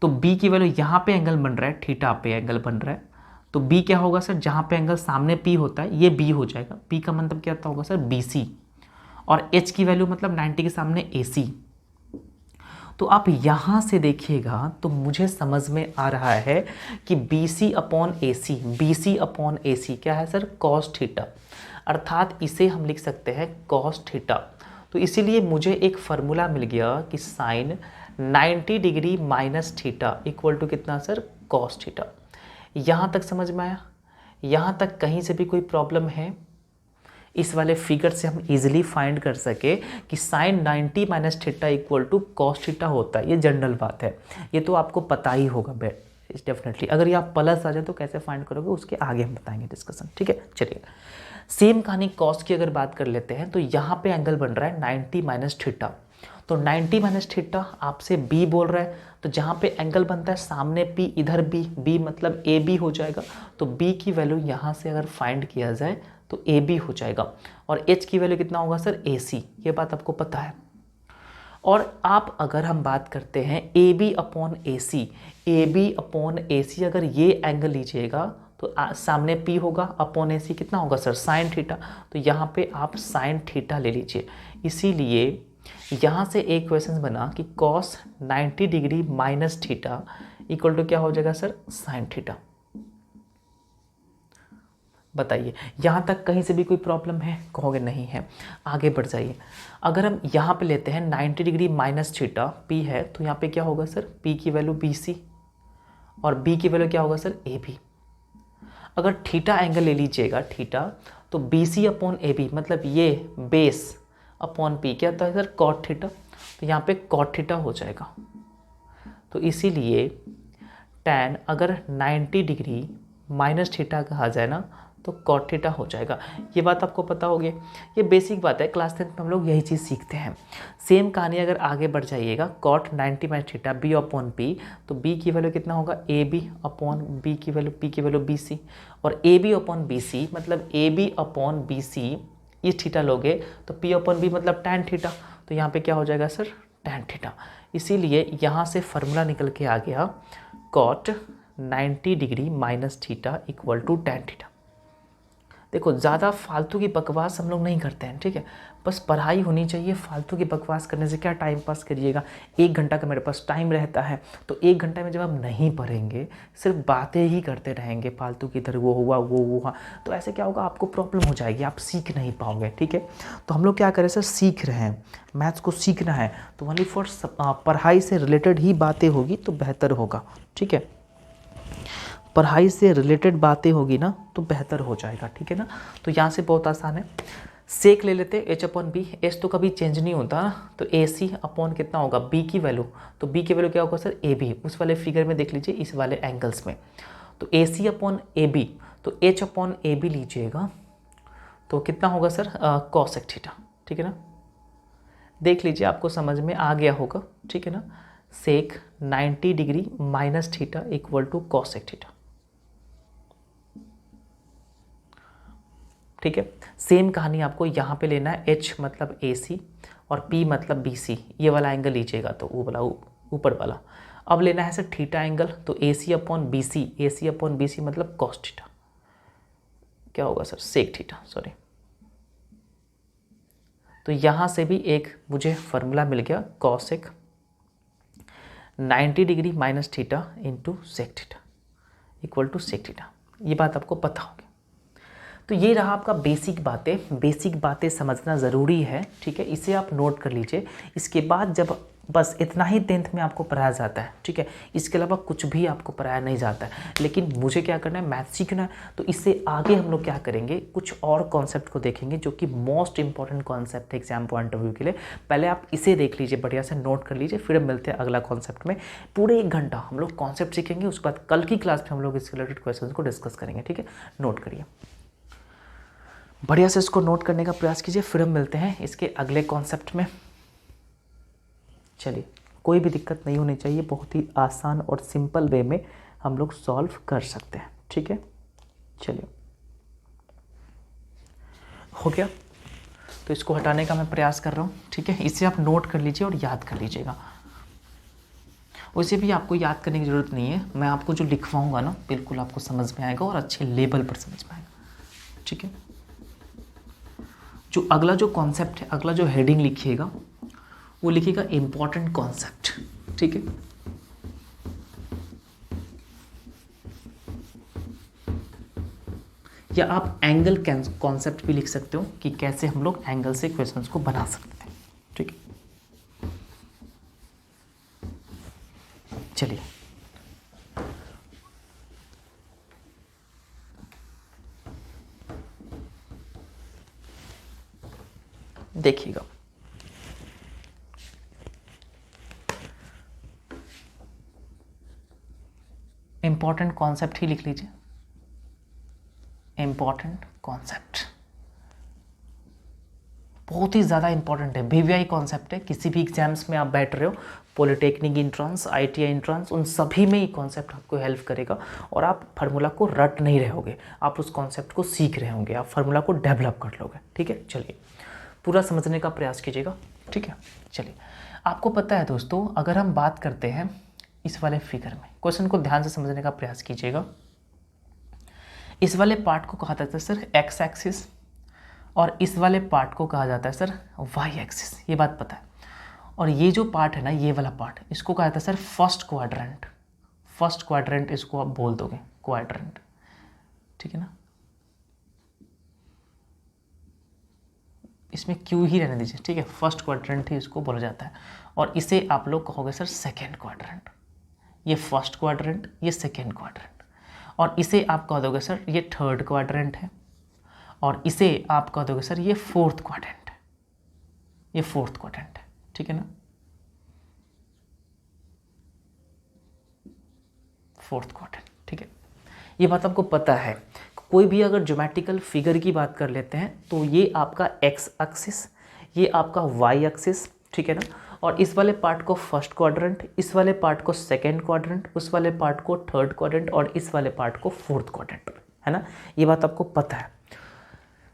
तो B की वैल्यू, यहाँ पे एंगल बन रहा है, थीटा पे एंगल बन रहा है, तो B क्या होगा सर, जहाँ पे एंगल सामने P होता है ये B हो जाएगा। P का मतलब क्या होगा सर, BC। और H की वैल्यू मतलब 90 के सामने AC। तो आप यहाँ से देखिएगा तो मुझे समझ में आ रहा है कि BC अपॉन AC क्या है सर, कॉस थीटा, अर्थात इसे हम लिख सकते हैं कॉस थीटा। तो इसीलिए मुझे एक फार्मूला मिल गया कि sine 90 degree minus theta equal to कितना सर, कॉस थीटा। यहाँ तक समझ में आया? यहाँ तक कहीं से भी कोई प्रॉब्लम है? इस वाले फिगर से हम इजीली फाइंड कर सके कि sine 90 minus theta equal to cos theta होता है, ये जनरल बात है, ये तो आपको पता ही होगा डेफिनेटली। अगर ये आप प्लस आ जाए तो कैसे फाइंड करोगे उसके आगे हम बताएंगे डिस्कशन, ठीक है। चलिए सेम कहानी कॉस की अगर बात कर लेते हैं तो यहाँ पे एंगल बन रहा है 90 माइनस थीटा। तो 90 माइनस थीटा आपसे बी बोल रहा है, तो जहाँ पे एंगल बनता है सामने पी इधर बी मतलब ए बी हो जाएगा। तो बी की वैल्यू यहाँ से अगर फाइंड किया जाए तो ए बी हो जाएगा, और एच की वैल्यू कितना होगा सर, ए सी, ये बात आपको पता है। और आप अगर हम बात करते हैं ए बी अपॉन ए सी, अगर ये एंगल लीजिएगा तो सामने P होगा, अपॉन ए सी कितना होगा सर, साइन थीटा। तो यहाँ पे आप साइन थीटा ले लीजिए। इसीलिए यहाँ से एक क्वेश्चन बना कि cos 90 degree minus theta equal to क्या हो जाएगा सर, साइन थीटा। बताइए यहाँ तक कहीं से भी कोई प्रॉब्लम है? कहोगे नहीं है। आगे बढ़ जाइए। अगर हम यहाँ पे लेते हैं 90 डिग्री माइनस थीटा P है, तो यहाँ पे क्या होगा सर, P की वैल्यू BC और B की वैल्यू क्या होगा सर, AB। अगर थीटा एंगल ले लीजिएगा थीटा, तो BC अपॉन AB मतलब ये बेस अपॉन P क्या होता है सर, कॉट थीटा। तो यहाँ पे कॉट थीटा हो जाएगा। तो इसीलिए tan अगर 90 डिग्री माइनस थीटा कहा जाए ना तो कॉट थीटा हो जाएगा। ये बात आपको पता होगी, ये बेसिक बात है, क्लास 10 में हम लोग यही चीज़ सीखते हैं। सेम कहानी अगर आगे बढ़ जाइएगा, cot 90 minus theta B upon P, तो बी की वैल्यू कितना होगा, ए बी अपॉन बी की वैल्यू, पी की वैल्यू बी सी, और A B upon B C मतलब A B upon B C, ये थीटा लोगे तो पी अपॉन बी मतलब टैन थीटा। तो यहाँ पे क्या हो जाएगा सर, टैन थीटा। इसीलिए यहाँ से फार्मूला निकल के आ गया cot 90 degree minus theta equal to tan theta. देखो ज़्यादा फालतू की बकवास हम लोग नहीं करते हैं, ठीक है, बस पढ़ाई होनी चाहिए। फालतू की बकवास करने से क्या टाइम पास करिएगा। 1 घंटा का मेरे पास टाइम रहता है, तो 1 घंटे में जब हम नहीं पढ़ेंगे, सिर्फ बातें ही करते रहेंगे फालतू की, इधर वो हुआ वो हुआ, तो ऐसे क्या होगा, आपको प्रॉब्लम हो जाएगी, आप सीख नहीं पाओगे, ठीक है। तो हम लोग क्या करें सर, सीख रहे हैं, मैथ्स को सीखना है, तो ओनली फॉर पढ़ाई से रिलेटेड ही बातें होगी तो बेहतर होगा, ठीक है। पढ़ाई से रिलेटेड बातें होगी ना तो बेहतर हो जाएगा, ठीक है ना। तो यहाँ से बहुत आसान है, सेक ले लेते एच अपॉन बी, एच तो कभी चेंज नहीं होता ना, तो ए सी अपॉन कितना होगा, बी की वैल्यू, तो बी की वैल्यू क्या होगा सर, ए बी। उस वाले फिगर में देख लीजिए, इस वाले एंगल्स में, तो ए सी अपॉन ए बी, तो एच अपॉन ए बी लीजिएगा तो कितना होगा सर, कॉसेक थीटा, ठीक है ना। देख लीजिए आपको समझ में आ गया होगा, ठीक है ना। Sec 90 degree minus theta equal to cosec theta, ठीक है। सेम कहानी आपको यहाँ पे लेना है, H मतलब AC और P मतलब BC, ये वाला एंगल लीजिएगा तो वो वाला ऊपर वाला। अब लेना है सर थीटा एंगल, तो AC अपॉन BC मतलब कॉस थीटा, क्या होगा सर, सेक थीटा, सॉरी। तो यहाँ से भी एक मुझे फार्मूला मिल गया, cosec 90 degree minus theta into sec theta equal to sec theta. ये बात आपको पता होगी। तो ये रहा आपका बेसिक बातें समझना ज़रूरी है, ठीक है, इसे आप नोट कर लीजिए। इसके बाद जब बस इतना ही 10th में आपको पढ़ाया जाता है, ठीक है, इसके अलावा कुछ भी आपको पढ़ाया नहीं जाता है। लेकिन मुझे क्या करना है, मैथ सीखना है, तो इससे आगे हम लोग क्या करेंगे, कुछ और कॉन्सेप्ट को देखेंगे जो कि मोस्ट इंपॉर्टेंट कॉन्सेप्ट है एग्जाम पॉइंट ऑफ व्यू के लिए। पहले आप इसे देख लीजिए, बढ़िया से नोट कर लीजिए, फिर मिलते हैं अगला कॉन्सेप्ट में। पूरे 1 घंटा हम लोग कॉन्सेप्ट सीखेंगे, उसके बाद कल की क्लास में हम लोग इससे रिलेटेड क्वेश्चन को डिस्कस करेंगे, ठीक है। नोट करिए, बढ़िया से इसको नोट करने का प्रयास कीजिए, फिर हम मिलते हैं इसके अगले कॉन्सेप्ट में। चलिए, कोई भी दिक्कत नहीं होनी चाहिए, बहुत ही आसान और सिंपल वे में हम लोग सॉल्व कर सकते हैं, ठीक है। चलिए, हो गया, तो इसको हटाने का मैं प्रयास कर रहा हूँ, ठीक है। इसे आप नोट कर लीजिए और याद कर लीजिएगा। वैसे भी आपको याद करने की ज़रूरत नहीं है, मैं आपको जो लिखवाऊँगा ना बिल्कुल आपको समझ में आएगा और अच्छे लेवल पर समझ में आएगा, ठीक है। जो अगला जो कॉन्सेप्ट है, अगला जो हेडिंग लिखिएगा वो लिखिएगा इंपॉर्टेंट कॉन्सेप्ट, ठीक है। या आप एंगल कॉन्सेप्ट भी लिख सकते हो कि कैसे हम लोग एंगल से क्वेश्चंस को बना सकते हैं, ठीक है। चलिए देखिएगा, इंपॉर्टेंट कॉन्सेप्ट ही लिख लीजिए, इंपॉर्टेंट कॉन्सेप्ट बहुत ही ज़्यादा इंपॉर्टेंट है, वीवीआई कॉन्सेप्ट है। किसी भी एग्जाम्स में आप बैठ रहे हो, पॉलिटेक्निक इंट्रांस, आईटीआई इंट्रांस, उन सभी में ये कॉन्सेप्ट आपको हेल्प करेगा और आप फार्मूला को रट नहीं रहे होगे, आप उस कॉन्सेप्ट को सीख रहे होंगे, आप फार्मूला को डेवलप कर लोगे, ठीक है। चलिए पूरा समझने का प्रयास कीजिएगा, ठीक है। चलिए आपको पता है दोस्तों, अगर हम बात करते हैं इस वाले फिगर में, क्वेश्चन को ध्यान से समझने का प्रयास कीजिएगा। इस वाले पार्ट को कहा जाता है सर एक्स एक्सिस और इस वाले पार्ट को कहा जाता है सर वाई एक्सिस, ये बात पता है। और ये जो पार्ट है ना, ये वाला पार्ट, इसको कहा जाता है sir first quadrant. First quadrant इसको आप बोल दोगे, क्वाड्रेंट, ठीक है ना। इसमें क्यू ही रहने दीजिए, ठीक है। फर्स्ट क्वाड्रेंट ही इसको बोला जाता है और इसे आप लोग कहोगे सर सेकेंड क्वाड्रेंट। ये फर्स्ट क्वाड्रेंट, ये सेकेंड क्वाड्रेंट, और इसे आप कह दोगे सर ये थर्ड क्वाड्रेंट है, और इसे आप कह दोगे सर ये फोर्थ क्वाड्रेंट है, ये फोर्थ क्वाड्रेंट है, ठीक है ना, फोर्थ क्वाड्रेंट, ठीक है। ये बात आपको पता है। कोई भी अगर ज्योमेट्रिकल फिगर की बात कर लेते हैं तो ये आपका एक्स एक्सिस, ये आपका वाई एक्सिस, ठीक है ना, और इस वाले पार्ट को फर्स्ट क्वाड्रेंट, इस वाले पार्ट को सेकेंड क्वाड्रेंट, उस वाले पार्ट को थर्ड क्वाड्रेंट और इस वाले पार्ट को फोर्थ क्वाड्रेंट, है ना। ये बात आपको पता है,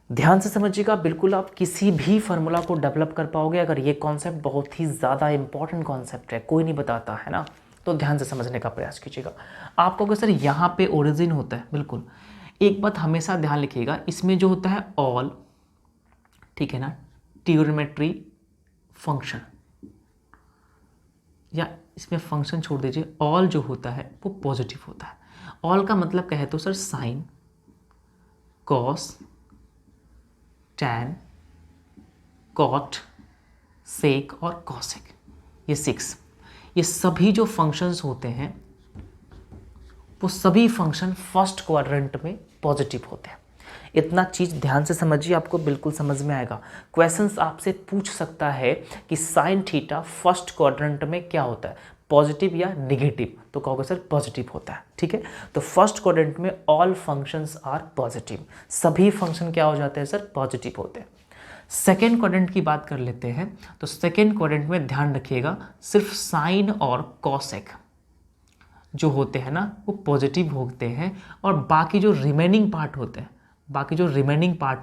ध्यान से समझिएगा, बिल्कुल आप किसी भी फार्मूला को डेवलप कर पाओगे अगर ये कॉन्सेप्ट बहुत ही ज़्यादा इंपॉर्टेंट कॉन्सेप्ट है, कोई नहीं बताता है ना, तो ध्यान से समझने का प्रयास कीजिएगा। आप कहोगे सर यहाँ पे ओरिजिन होता है, बिल्कुल। एक बात हमेशा ध्यान रखिएगा, इसमें जो होता है ऑल, ठीक है ना, ट्रिग्नोमेट्री फंक्शन, या इसमें फंक्शन छोड़ दीजिए, ऑल जो होता है वो पॉजिटिव होता है। ऑल का मतलब क्या है तो sir sine, cos, tan, cot, sec और कॉसेक, ये 6, ये सभी जो फंक्शंस होते हैं वो सभी फंक्शन फर्स्ट क्वाड्रेंट में पॉजिटिव होते हैं। इतना चीज़ ध्यान से समझिए, आपको बिल्कुल समझ में आएगा। क्वेश्चंस आपसे पूछ सकता है कि साइन थीटा फर्स्ट क्वाड्रेंट में क्या होता है, पॉजिटिव या नेगेटिव, तो कहोगे सर पॉजिटिव होता है, ठीक है। तो फर्स्ट क्वाड्रेंट में ऑल फंक्शंस आर पॉजिटिव, सभी फंक्शन क्या हो जाते हैं सर, पॉजिटिव होते हैं। सेकेंड क्वाड्रेंट की बात कर लेते हैं, तो सेकेंड क्वाड्रेंट में ध्यान रखिएगा सिर्फ साइन और कॉसेक जो होते हैं ना वो पॉजिटिव होते हैं, और बाकी जो रिमेनिंग पार्ट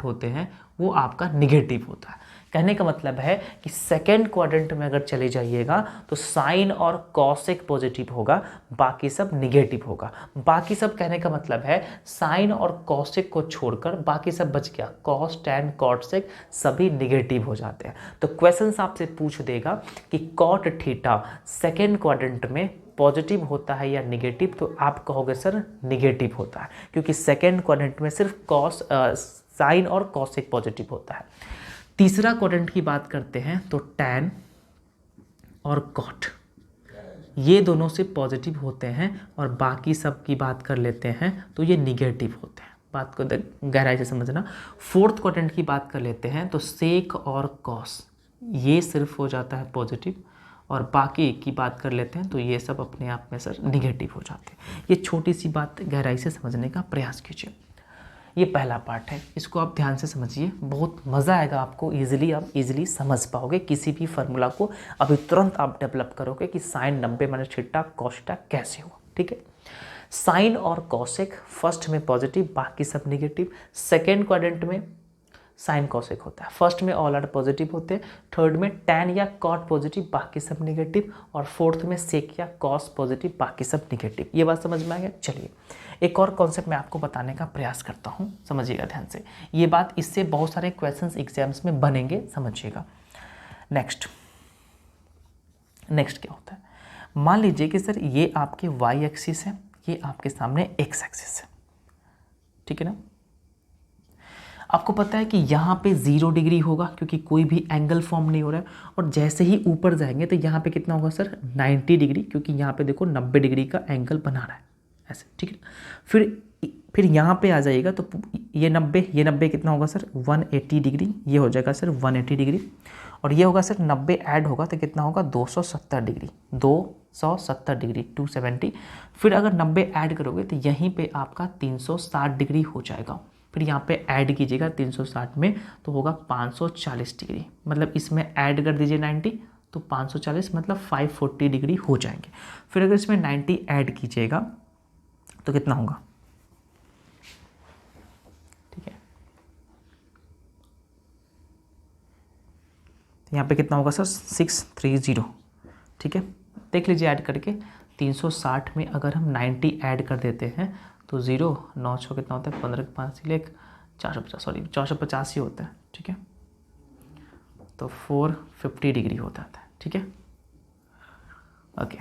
होते हैं वो आपका निगेटिव होता है। कहने का मतलब है कि सेकेंड क्वाड्रेंट में अगर चले जाइएगा तो साइन और कॉसेक पॉजिटिव होगा, बाकी सब निगेटिव होगा। बाकी सब कहने का मतलब है साइन और कॉसेक को छोड़कर बाकी सब बच गया, कॉस, टैन, कॉट, सेक सभी निगेटिव हो जाते हैं। तो क्वेश्चन आपसे पूछ देगा कि कॉट थीटा सेकेंड क्वाड्रेंट में पॉजिटिव होता है या निगेटिव, तो आप कहोगे सर निगेटिव होता है, क्योंकि सेकेंड क्वाड्रेंट में सिर्फ कॉस, साइन और कॉसेक पॉजिटिव होता है। तीसरा क्वाड्रेंट की बात करते हैं तो टैन और कॉट, ये दोनों से पॉजिटिव होते हैं, और बाकी सब की बात कर लेते हैं तो ये निगेटिव होते हैं। बात को गहराई से समझना। फोर्थ क्वाड्रेंट की बात कर लेते हैं तो सेक और कॉस, ये सिर्फ हो जाता है पॉजिटिव, और बाकी की बात कर लेते हैं तो ये सब अपने आप में सर निगेटिव हो जाते हैं। ये छोटी सी बात गहराई से समझने का प्रयास कीजिए। ये पहला पार्ट है, इसको आप ध्यान से समझिए, बहुत मज़ा आएगा आपको, आप इजीली समझ पाओगे किसी भी फार्मूला को। अभी तुरंत आप डेवलप करोगे कि sine 90 minus theta cos theta कैसे हुआ, ठीक है। साइन और कॉसेक फर्स्ट में पॉजिटिव, बाकी सब निगेटिव। सेकेंड क्वाड्रेंट में साइन कॉसेक होता है, फर्स्ट में ऑल आर पॉजिटिव होते हैं, थर्ड में टैन या कॉट पॉजिटिव, बाकी सब निगेटिव, और फोर्थ में सेक या कॉस पॉजिटिव, बाकी सब निगेटिव। ये बात समझ में आ गया। चलिए एक और कॉन्सेप्ट मैं आपको बताने का प्रयास करता हूँ, समझिएगा ध्यान से ये बात, इससे बहुत सारे क्वेश्चंस एग्जाम्स में बनेंगे, समझिएगा। नेक्स्ट नेक्स्ट क्या होता है, मान लीजिए कि सर ये आपके वाई एक्सिस है, ये आपके सामने एक्स एक्सिस है, ठीक है ना। आपको पता है कि यहाँ पे 0 डिग्री होगा क्योंकि कोई भी एंगल फॉर्म नहीं हो रहा है, और जैसे ही ऊपर जाएंगे तो यहाँ पे कितना होगा सर 90 डिग्री, क्योंकि यहाँ पे देखो 90 डिग्री का एंगल बना रहा है ऐसे, ठीक है। फिर यहाँ पे आ जाइएगा तो ये 90 कितना होगा सर 180 डिग्री, ये हो जाएगा सर 180 डिग्री, और ये होगा सर 90 ऐड होगा तो कितना होगा 270 डिग्री, 270 डिग्री 270। फिर अगर 90 ऐड करोगे तो यहीं पे आपका 360 डिग्री हो जाएगा। फिर यहाँ पे ऐड कीजिएगा 360 में तो होगा 540 डिग्री, मतलब इसमें ऐड कर दीजिए 90 तो 540 मतलब 540 डिग्री हो जाएंगे। फिर अगर इसमें 90 ऐड कीजिएगा तो कितना होगा, ठीक है, तो यहाँ पे कितना होगा सर 630, ठीक है। देख लीजिए ऐड करके 360 में अगर हम 90 ऐड कर देते हैं तो 0 9 6 कितना होता है 15 5 1 450 ही होता है, ठीक है। तो 450 डिग्री होता है, ठीक है। ओके,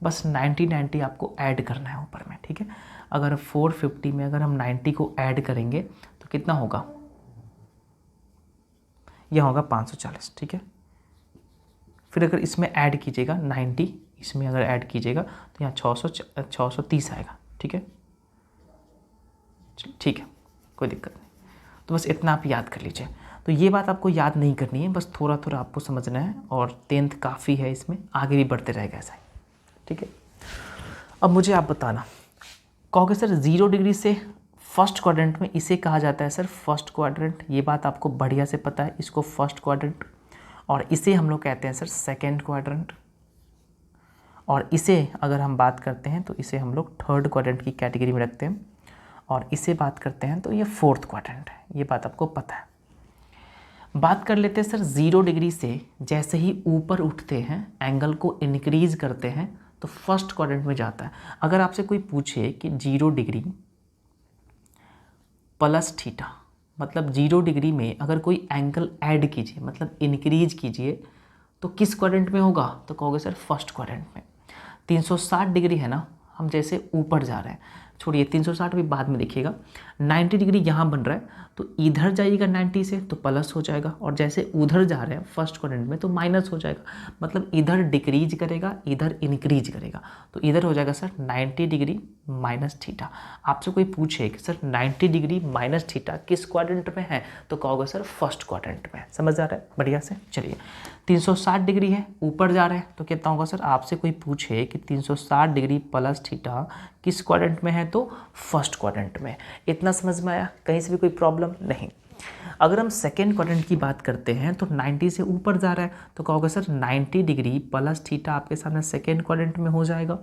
बस 90 आपको ऐड करना है ऊपर में, ठीक है। अगर 450 में अगर हम 90 को ऐड करेंगे तो कितना होगा, यह होगा 540, ठीक है। फिर अगर इसमें ऐड कीजिएगा 90, इसमें अगर ऐड कीजिएगा तो यहाँ 630 आएगा, ठीक है, ठीक है, कोई दिक्कत नहीं। तो बस इतना आप याद कर लीजिए। तो ये बात आपको याद नहीं करनी है, बस थोड़ा थोड़ा आपको समझना है, और 10th काफ़ी है, इसमें आगे भी बढ़ते रहेगा ऐसा ही, ठीक है। अब मुझे आप बताना, कहोगे सर 0 डिग्री से फर्स्ट क्वाड्रेंट में इसे कहा जाता है सर फर्स्ट क्वाड्रेंट, ये बात आपको बढ़िया से पता है, इसको फर्स्ट क्वाड्रेंट, और इसे हम लोग कहते हैं सर सेकेंड क्वाड्रेंट, और इसे अगर हम बात करते हैं तो इसे हम लोग थर्ड क्वाड्रेंट की कैटेगरी में रखते हैं, और इसे बात करते हैं तो ये फोर्थ क्वाड्रेंट है, ये बात आपको पता है। बात कर लेते हैं सर 0 डिग्री से जैसे ही ऊपर उठते हैं, एंगल को इंक्रीज करते हैं तो फर्स्ट क्वाड्रेंट में जाता है। अगर आपसे कोई पूछे कि 0 डिग्री प्लस थीटा, मतलब 0 डिग्री में अगर कोई एंगल ऐड कीजिए, मतलब इंक्रीज कीजिए, तो किस क्वाड्रेंट में होगा, तो कहोगे सर फर्स्ट क्वाड्रेंट में। 360 डिग्री है ना, हम जैसे ऊपर जा रहे हैं, छोड़िए 360 भी बाद में देखिएगा, 90 डिग्री यहाँ बन रहा है तो इधर जाइएगा 90 से तो प्लस हो जाएगा, और जैसे उधर जा रहे हैं फर्स्ट क्वाड्रेंट में तो माइनस हो जाएगा, मतलब इधर डिक्रीज करेगा इधर इंक्रीज करेगा, तो इधर हो जाएगा सर 90 डिग्री माइनस थीटा। आपसे कोई पूछे कि सर 90 डिग्री माइनस थीटा किस क्वाड्रेंट में है, तो कहोगे सर फर्स्ट क्वाड्रेंट में। समझ आ रहा है बढ़िया से। चलिए 360 डिग्री है, ऊपर जा रहे हैं तो कितना होगा सर, आपसे कोई पूछे कि 360 डिग्री प्लस थीटा किस क्वाड्रेंट में है, तो फर्स्ट क्वाड्रेंट में। इतना समझ में आया, कहीं से भी कोई प्रॉब्लम नहीं। अगर हम सेकेंड क्वाड्रेंट की बात करते हैं तो 90 से ऊपर जा रहा है तो कहोगे सर 90 डिग्री प्लस थीटा आपके सामने सेकेंड क्वाड्रेंट में हो जाएगा।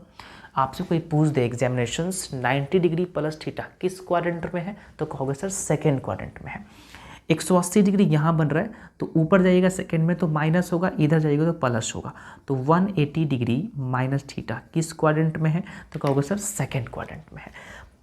आपसे कोई पूछ दे एग्जामिनेशंस 90 डिग्री प्लस थीटा किस क्वाड्रेंट में है, तो कहोगे सर सेकेंड क्वाड्रेंट में है। 180 डिग्री यहाँ बन रहा है तो ऊपर जाइएगा सेकेंड में तो माइनस होगा, इधर जाइएगा तो प्लस होगा, तो 180 डिग्री माइनस थीटा किस क्वाड्रेंट में है, तो कहोगे सर सेकेंड क्वाड्रेंट में है।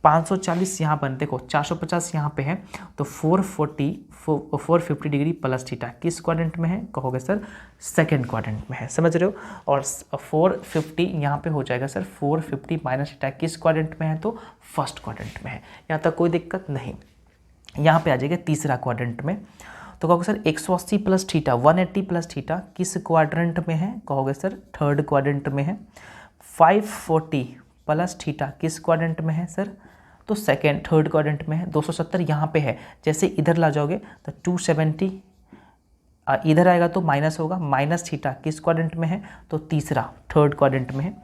540 यहाँ पर देखो 450 यहाँ पे है तो 450 डिग्री प्लस थीटा किस क्वाड्रेंट में है, कहोगे सर सेकेंड क्वाड्रेंट में है। समझ रहे हो। और 450 यहाँ पे हो जाएगा सर 450 माइनस थीटा किस क्वाड्रेंट में है, तो फर्स्ट क्वाड्रेंट में है। यहाँ तक कोई दिक्कत नहीं। यहाँ पे आ जाएगा तीसरा क्वाड्रेंट में, तो कहोगे sir 180 plus theta 180 plus theta किस क्वाड्रेंट में है, कहोगे सर थर्ड क्वाड्रेंट में है। 540 प्लस थीटा किस क्वाड्रेंट में है सर, तो सेकेंड थर्ड क्वाड्रेंट में है। 270 यहाँ पे है, जैसे इधर ला जाओगे तो 270 इधर आएगा तो माइनस होगा, माइनस थीटा किस क्वाड्रेंट में है, तो तीसरा थर्ड क्वाड्रेंट में है।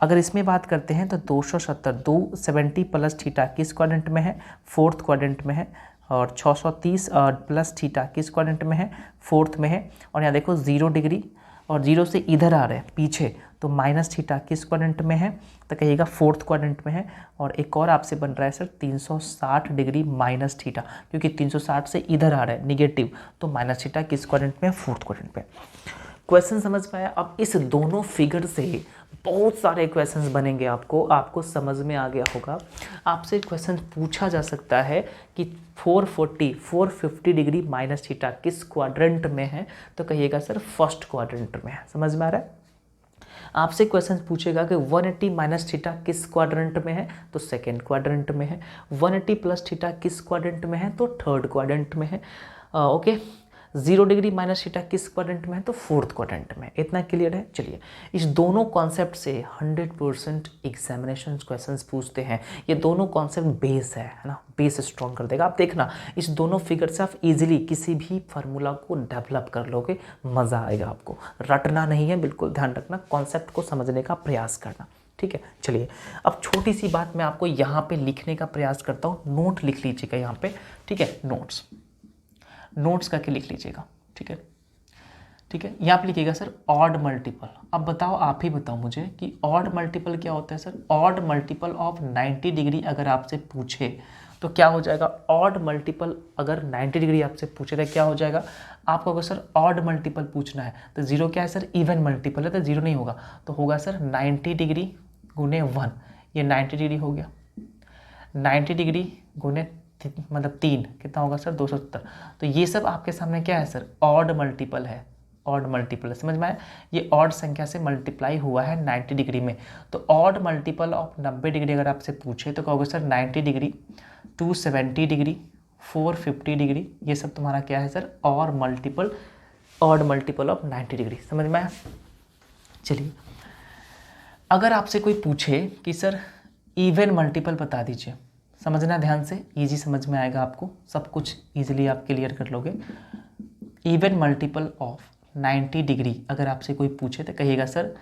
अगर इसमें बात करते हैं तो 270 प्लस थीटा किस क्वाड्रेंट में है, फोर्थ क्वाड्रेंट में है। और 630 प्लस थीटा किस क्वाड्रेंट में है, फोर्थ में है। और यहाँ देखो 0 डिग्री और 0 से इधर आ रहे हैं पीछे, तो माइनस थीटा किस क्वाड्रेंट में है, तो कहिएगा फोर्थ क्वाड्रेंट में है। और एक और आपसे बन रहा है सर 360 डिग्री माइनस थीटा, क्योंकि 360 से इधर आ रहा है निगेटिव, तो माइनस थीटा किस क्वाड्रेंट में है, फोर्थ क्वाड्रेंट में। क्वेश्चन समझ पाया। अब इस दोनों फिगर से बहुत सारे क्वेश्चंस बनेंगे, आपको समझ में आ गया होगा। आपसे क्वेश्चन पूछा जा सकता है कि 450 डिग्री माइनस थीटा किस क्वाड्रेंट में है, तो कहिएगा सर फर्स्ट क्वाड्रेंट में है। समझ में आ रहा है। आपसे क्वेश्चन पूछेगा कि 180 माइनस थीटा किस क्वाड्रेंट में है, तो सेकेंड क्वाड्रेंट में है। 180 प्लस थीटा किस क्वाड्रेंट में है, तो थर्ड क्वाड्रेंट में है। ओके, 0 डिग्री माइनस थीटा किस क्वाड्रेंट में है, तो फोर्थ क्वाड्रेंट में। इतना क्लियर है। चलिए, इस दोनों कॉन्सेप्ट से 100% एग्जामिनेशन क्वेश्चंस पूछते हैं। ये दोनों कॉन्सेप्ट बेस है ना, बेस स्ट्रॉन्ग कर देगा। आप देखना, इस दोनों फिगर से आप इजीली किसी भी फार्मूला को डेवलप कर लोगे, मज़ा आएगा आपको। रटना नहीं है, बिल्कुल ध्यान रखना, कॉन्सेप्ट को समझने का प्रयास करना। ठीक है, चलिए अब छोटी सी बात मैं आपको यहाँ पे लिखने का प्रयास करता हूँ। नोट लिख लीजिएगा यहाँ पे। ठीक है, नोट्स करके लिख लीजिएगा। ठीक है, ठीक है। यहाँ पे लिखिएगा सर ऑड मल्टीपल। अब बताओ, आप ही बताओ मुझे कि ऑड मल्टीपल क्या होता है sir. Odd multiple of 90 degree अगर आपसे पूछे तो क्या हो जाएगा। ऑड मल्टीपल अगर 90 डिग्री आपसे पूछे तो क्या हो जाएगा। आपको अगर सर ऑड मल्टीपल पूछना है तो जीरो क्या है सर, इवन मल्टीपल है तो जीरो नहीं होगा, तो होगा सर 90 डिग्री गुने 1। ये 90 डिग्री हो गया। 90 डिग्री गुने मतलब 3 कितना होगा सर, 270। तो ये सब आपके सामने क्या है सर, ऑड मल्टीपल है। ऑड मल्टीपल समझ में आया। ये ऑड संख्या से मल्टीप्लाई हुआ है 90 डिग्री में। तो ऑड मल्टीपल ऑफ 90 डिग्री अगर आपसे पूछे तो कहोगे सर 90 डिग्री, 270 डिग्री, 450 डिग्री। ये सब तुम्हारा क्या है सर, और multiple, odd multiple of 90 degree. समझ में आया। चलिए, अगर आपसे कोई पूछे कि सर इवन मल्टीपल बता दीजिए, समझना ध्यान से, इजी समझ में आएगा आपको, सब कुछ इजीली आप क्लियर कर लोगे। इवन मल्टीपल ऑफ 90 डिग्री अगर आपसे कोई पूछे तो कहिएगा सर,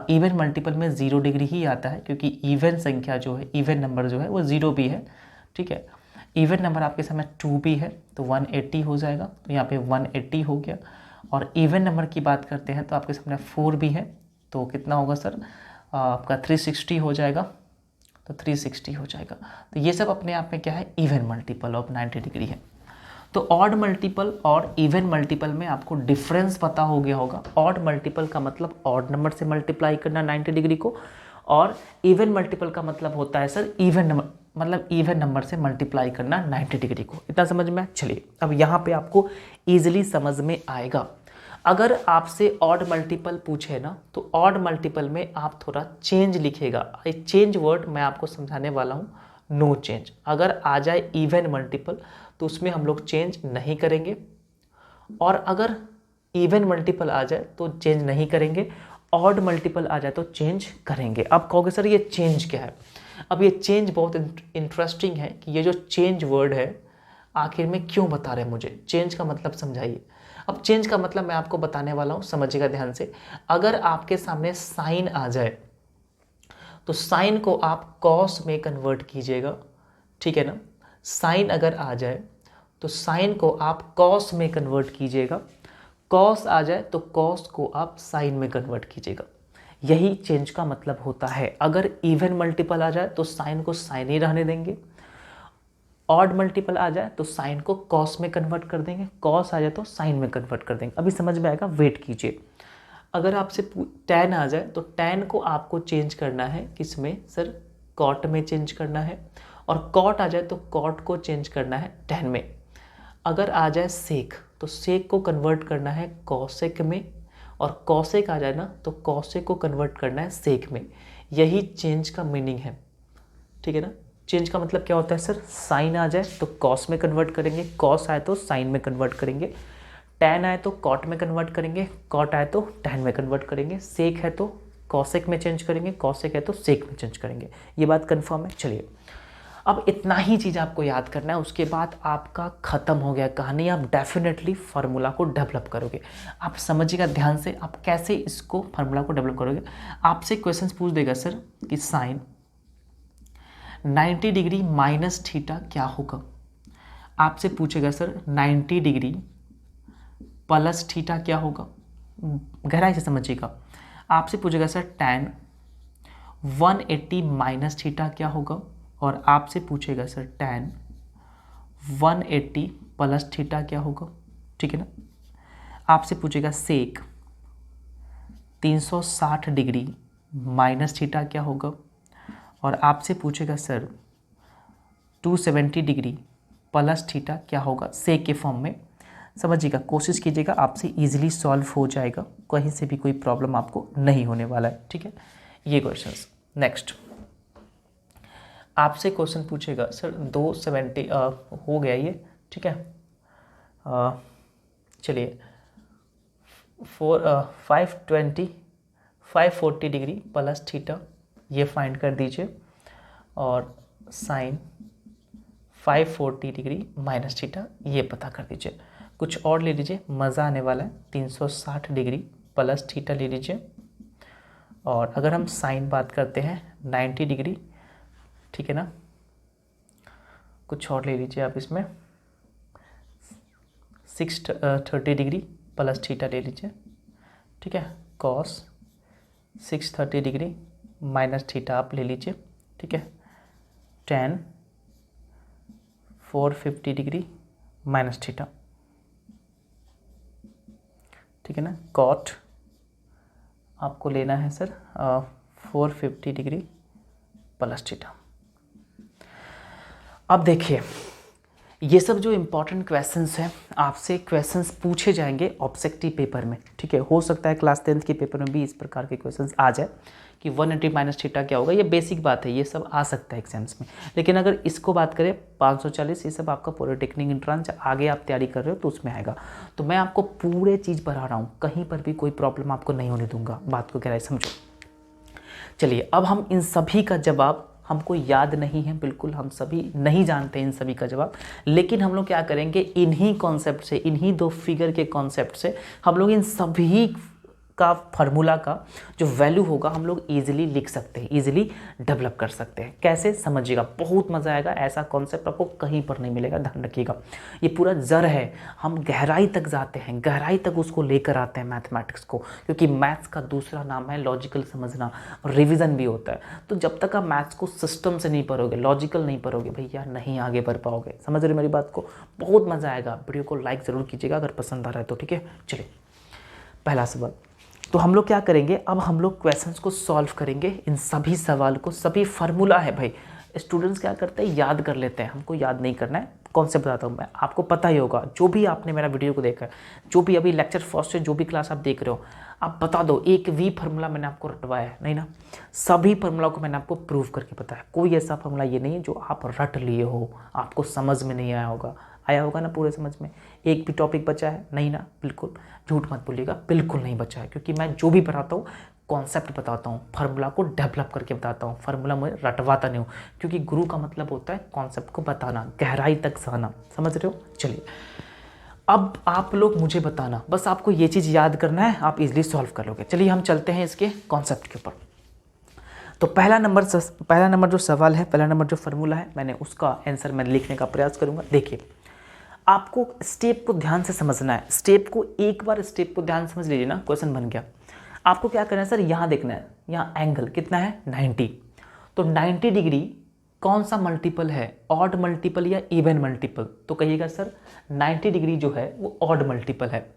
इवन मल्टीपल में 0 डिग्री ही आता है, क्योंकि इवन संख्या जो है, इवन नंबर जो है वो 0 भी है। ठीक है, इवन नंबर आपके सामने 2 भी है तो 180 हो जाएगा, तो यहाँ पे 180 हो गया। और इवन नंबर की बात करते हैं तो आपके सामने 4 भी है, तो कितना होगा सर आपका 360 हो जाएगा, तो 360 हो जाएगा। तो ये सब अपने आप में क्या है, इवन मल्टीपल ऑफ 90 डिग्री है। तो ऑड मल्टीपल और इवन मल्टीपल में आपको डिफरेंस पता हो गया होगा। ऑड मल्टीपल का मतलब ऑड नंबर से मल्टीप्लाई करना 90 डिग्री को, और इवन मल्टीपल का मतलब होता है सर इवन नंबर, मतलब इवन नंबर से मल्टीप्लाई करना 90 डिग्री को। इतना समझ में। चलिए, अब यहाँ पे आपको ईजिली समझ में आएगा। अगर आपसे ऑड मल्टीपल पूछे ना, तो ऑड मल्टीपल में आप थोड़ा चेंज लिखेगा। एक चेंज वर्ड मैं आपको समझाने वाला हूँ, नो चेंज। अगर आ जाए इवन मल्टीपल तो उसमें हम लोग चेंज नहीं करेंगे, और अगर इवन मल्टीपल आ जाए तो चेंज नहीं करेंगे, ऑड मल्टीपल आ जाए तो चेंज करेंगे। अब कहोगे सर ये चेंज क्या है। अब ये चेंज बहुत इंटरेस्टिंग है कि ये जो चेंज वर्ड है आखिर में क्यों बता रहे हैं मुझे, चेंज का मतलब समझाइए। अब चेंज का मतलब मैं आपको बताने वाला हूँ, समझिएगा ध्यान से। अगर आपके सामने साइन आ जाए तो साइन को आप कॉस में कन्वर्ट कीजिएगा, ठीक है ना। साइन अगर आ जाए तो साइन को आप कॉस में कन्वर्ट कीजिएगा, कॉस आ जाए तो कॉस को आप साइन में कन्वर्ट कीजिएगा। यही चेंज का मतलब होता है। अगर इवन मल्टीपल आ जाए तो साइन को साइन ही रहने देंगे, ऑड मल्टीपल आ जाए तो साइन को कॉस में कन्वर्ट कर देंगे, कॉस आ जाए तो साइन में कन्वर्ट कर देंगे। अभी समझ में आएगा, वेट कीजिए। अगर आपसे टैन आ जाए तो टैन को आपको चेंज करना है किसमें सर, कॉट में चेंज करना है, और कॉट आ जाए तो कॉट को चेंज करना है टैन में। अगर आ जाए सेक तो सेक को कन्वर्ट करना है कॉसेक में, और कॉसेक आ जाए ना तो कॉसेक को कन्वर्ट करना है सेक में। यही चेंज का मीनिंग है, ठीक है ना। चेंज का मतलब क्या होता है सर, साइन आ जाए तो कॉस में कन्वर्ट करेंगे, कॉस आए तो साइन में कन्वर्ट करेंगे, टैन आए तो कॉट में कन्वर्ट करेंगे, कॉट आए तो टैन में कन्वर्ट करेंगे, सेक है तो कॉसेक में चेंज करेंगे, कॉसेक है तो सेक में चेंज करेंगे। ये बात कंफर्म है। चलिए, अब इतना ही चीज़ आपको याद करना है, उसके बाद आपका ख़त्म हो गया कहानी। आप डेफिनेटली फार्मूला को डेवलप करोगे। आप समझिएगा ध्यान से, आप कैसे इसको फार्मूला को डेवलप करोगे। आपसे क्वेश्चंस पूछ देगा सर कि साइन 90 डिग्री माइनस थीटा क्या होगा। आपसे पूछेगा सर 90 डिग्री प्लस थीटा क्या होगा। गहराई से समझिएगा। आपसे पूछेगा सर टैन 180 माइनस थीटा क्या होगा, और आपसे पूछेगा सर टैन 180 प्लस थीटा क्या होगा, ठीक है ना। आपसे पूछेगा सेक 360 डिग्री माइनस थीटा क्या होगा, और आपसे पूछेगा सर 270 डिग्री प्लस थीटा क्या होगा, सेक के फॉर्म में। समझिएगा, कोशिश कीजिएगा, आपसे इजीली सॉल्व हो जाएगा, कहीं से भी कोई प्रॉब्लम आपको नहीं होने वाला है। ठीक है, ये क्वेश्चंस। नेक्स्ट आपसे क्वेश्चन पूछेगा सर 270 हो गया ये, ठीक है। चलिए 540 डिग्री प्लस थीटा ये फाइंड कर दीजिए, और साइन 540 डिग्री माइनस थीटा ये पता कर दीजिए। कुछ और ले लीजिए, मज़ा आने वाला है। 360 डिग्री प्लस थीटा ले लीजिए, और अगर हम साइन बात करते हैं 90 डिग्री, ठीक है ना। कुछ और ले लीजिए आप, इसमें 630 डिग्री प्लस थीटा ले लीजिए, ठीक है। कॉस 630 डिग्री माइनस थीटा आप ले लीजिए, ठीक है। tan 450 डिग्री माइनस थीटा, ठीक है ना। कॉट आपको लेना है सर 450 डिग्री प्लस थीटा। अब देखिए, ये सब जो इम्पॉर्टेंट क्वेश्चंस हैं, आपसे क्वेश्चंस पूछे जाएंगे ऑब्जेक्टिव पेपर में, ठीक है। हो सकता है क्लास 10th के पेपर में भी इस प्रकार के क्वेश्चंस आ जाए कि 180 माइनस थीटा क्या होगा। ये बेसिक बात है, ये सब आ सकता है एग्जाम्स में। लेकिन अगर इसको बात करें 540, ये सब आपका पॉलिटेक्निक एंट्रेंस आगे आप तैयारी कर रहे हो तो उसमें आएगा। तो मैं आपको पूरे चीज़ पढ़ा रहा हूँ, कहीं पर भी कोई प्रॉब्लम आपको नहीं होने दूंगा, बात को गहराई समझो। चलिए, अब हम इन सभी का जवाब, हमको याद नहीं है बिल्कुल, हम सभी नहीं जानते इन सभी का जवाब, लेकिन हम लोग क्या करेंगे, इन्हीं कॉन्सेप्ट से, इन्हीं दो फिगर के कॉन्सेप्ट से हम लोग इन सभी का फार्मूला का जो वैल्यू होगा हम लोग इजीली लिख सकते हैं, इजीली डेवलप कर सकते हैं। कैसे, समझिएगा, बहुत मज़ा आएगा। ऐसा कॉन्सेप्ट आपको कहीं पर नहीं मिलेगा, ध्यान रखिएगा। ये पूरा जड़ है, हम गहराई तक जाते हैं, गहराई तक उसको लेकर आते हैं मैथमेटिक्स को, क्योंकि मैथ्स का दूसरा नाम है लॉजिकल समझना, और रिविज़न भी होता है। तो जब तक आप मैथ्स को सिस्टम से नहीं पढ़ोगे, लॉजिकल नहीं पढ़ोगे, भैया नहीं आगे बढ़ पाओगे। समझ रहे मेरी बात को? बहुत मज़ा आएगा। वीडियो को लाइक ज़रूर कीजिएगा अगर पसंद आ रहा है तो, ठीक है। चलिए, पहला सवाल। तो हम लोग क्या करेंगे, अब हम लोग क्वेश्चंस को सॉल्व करेंगे, इन सभी सवाल को, सभी फार्मूला है भाई। स्टूडेंट्स क्या करते हैं, याद कर लेते हैं, हमको याद नहीं करना है। कॉन्सेप्ट बताता हूँ मैं, आपको पता ही होगा, जो भी आपने मेरा वीडियो को देखा है, जो भी अभी लेक्चर फर्स्ट से जो भी क्लास आप देख रहे हो, आप बता दो, एक भी फार्मूला मैंने आपको रटवाया है नहीं ना? सभी फार्मूला को मैंने आपको प्रूव करके बताया। कोई ऐसा फार्मूला ये नहीं है जो आप रट लिए हो, आपको समझ में नहीं आया होगा। आया होगा ना पूरे समझ में? एक भी टॉपिक बचा है नहीं ना? बिल्कुल झूठ मत बोलिएगा, बिल्कुल नहीं बचा है, क्योंकि मैं जो भी बताता हूँ कॉन्सेप्ट बताता हूँ, फार्मूला को डेवलप करके बताता हूँ, फार्मूला मैं रटवाता नहीं हूँ, क्योंकि गुरु का मतलब होता है कॉन्सेप्ट को बताना, गहराई तक जाना। समझ रहे हो? चलिए, अब आप लोग मुझे बताना, बस आपको ये चीज़ याद करना है, आप इजीली सॉल्व कर लोगे। चलिए हम चलते हैं इसके कॉन्सेप्ट के ऊपर। तो पहला नंबर जो सवाल है, पहला नंबर जो फार्मूला है, मैंने उसका आंसर मैं लिखने का प्रयास करूँगा। देखिए, आपको स्टेप को ध्यान से समझना है, स्टेप को एक बार स्टेप को ध्यान समझ लीजिए ना, क्वेश्चन बन गया। आपको क्या करना है सर, यहाँ देखना है, यहाँ एंगल कितना है 90। तो 90 डिग्री कौन सा मल्टीपल है, ऑड मल्टीपल या इवन मल्टीपल? तो कहिएगा सर 90 डिग्री जो है वो ऑड मल्टीपल है।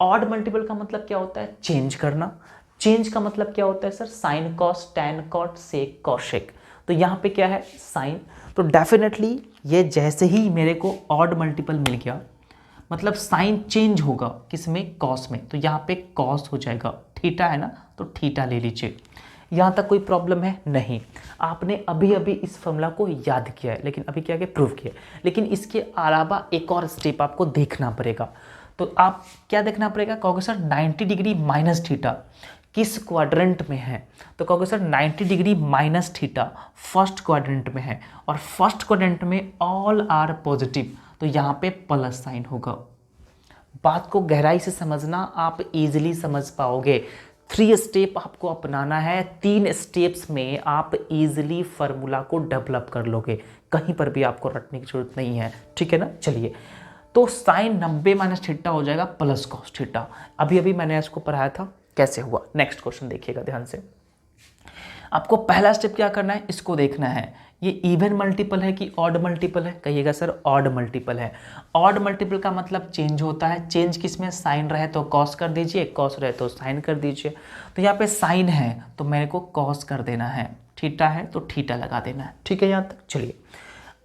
ऑड मल्टीपल का मतलब क्या होता है, चेंज करना। चेंज का मतलब क्या होता है sir, sine cos, tan cot, sec cosec. तो यहाँ पे क्या है, साइन। तो डेफिनेटली ये जैसे ही मेरे को ऑड मल्टीपल मिल गया, मतलब साइन चेंज होगा किसमें, कॉस में। तो यहाँ पे कॉस हो जाएगा, थीटा है ना, तो थीटा ले लीजिए। यहाँ तक कोई प्रॉब्लम है नहीं? आपने अभी अभी इस फॉर्मूला को याद किया है, लेकिन अभी क्या किया, प्रूव किया। लेकिन इसके अलावा एक और स्टेप आपको देखना पड़ेगा। तो आप क्या देखना पड़ेगा, कहोगे सर 90 डिग्री माइनस थीटा किस क्वाड्रेंट में है? तो कहोगे sir 90 degree minus theta first quadrant में है, और फर्स्ट क्वाड्रेंट में ऑल आर पॉजिटिव, तो यहाँ पे प्लस साइन होगा। बात को गहराई से समझना, आप इजीली समझ पाओगे। 3 स्टेप आपको अपनाना है, 3 स्टेप्स में आप इजीली फार्मूला को डेवलप कर लोगे, कहीं पर भी आपको रटने की जरूरत नहीं है, ठीक है ना। चलिए, तो साइन 90 माइनस थीटा हो जाएगा प्लस कॉस थीटा। अभी अभी मैंने इसको पढ़ाया था, कैसे हुआ। नेक्स्ट क्वेश्चन देखिएगा ध्यान से। आपको पहला स्टेप क्या करना है, इसको देखना है, ये इवन मल्टीपल है कि ऑड मल्टीपल है? कहिएगा सर ऑड मल्टीपल है। ऑड मल्टीपल का मतलब चेंज होता है। चेंज किस में? साइन रहे तो कॉस कर दीजिए, कॉस रहे तो साइन कर दीजिए। तो यहाँ पे साइन है तो मेरे को कॉस कर देना है, थीटा है तो थीटा लगा देना है। ठीक है यहाँ तक? चलिए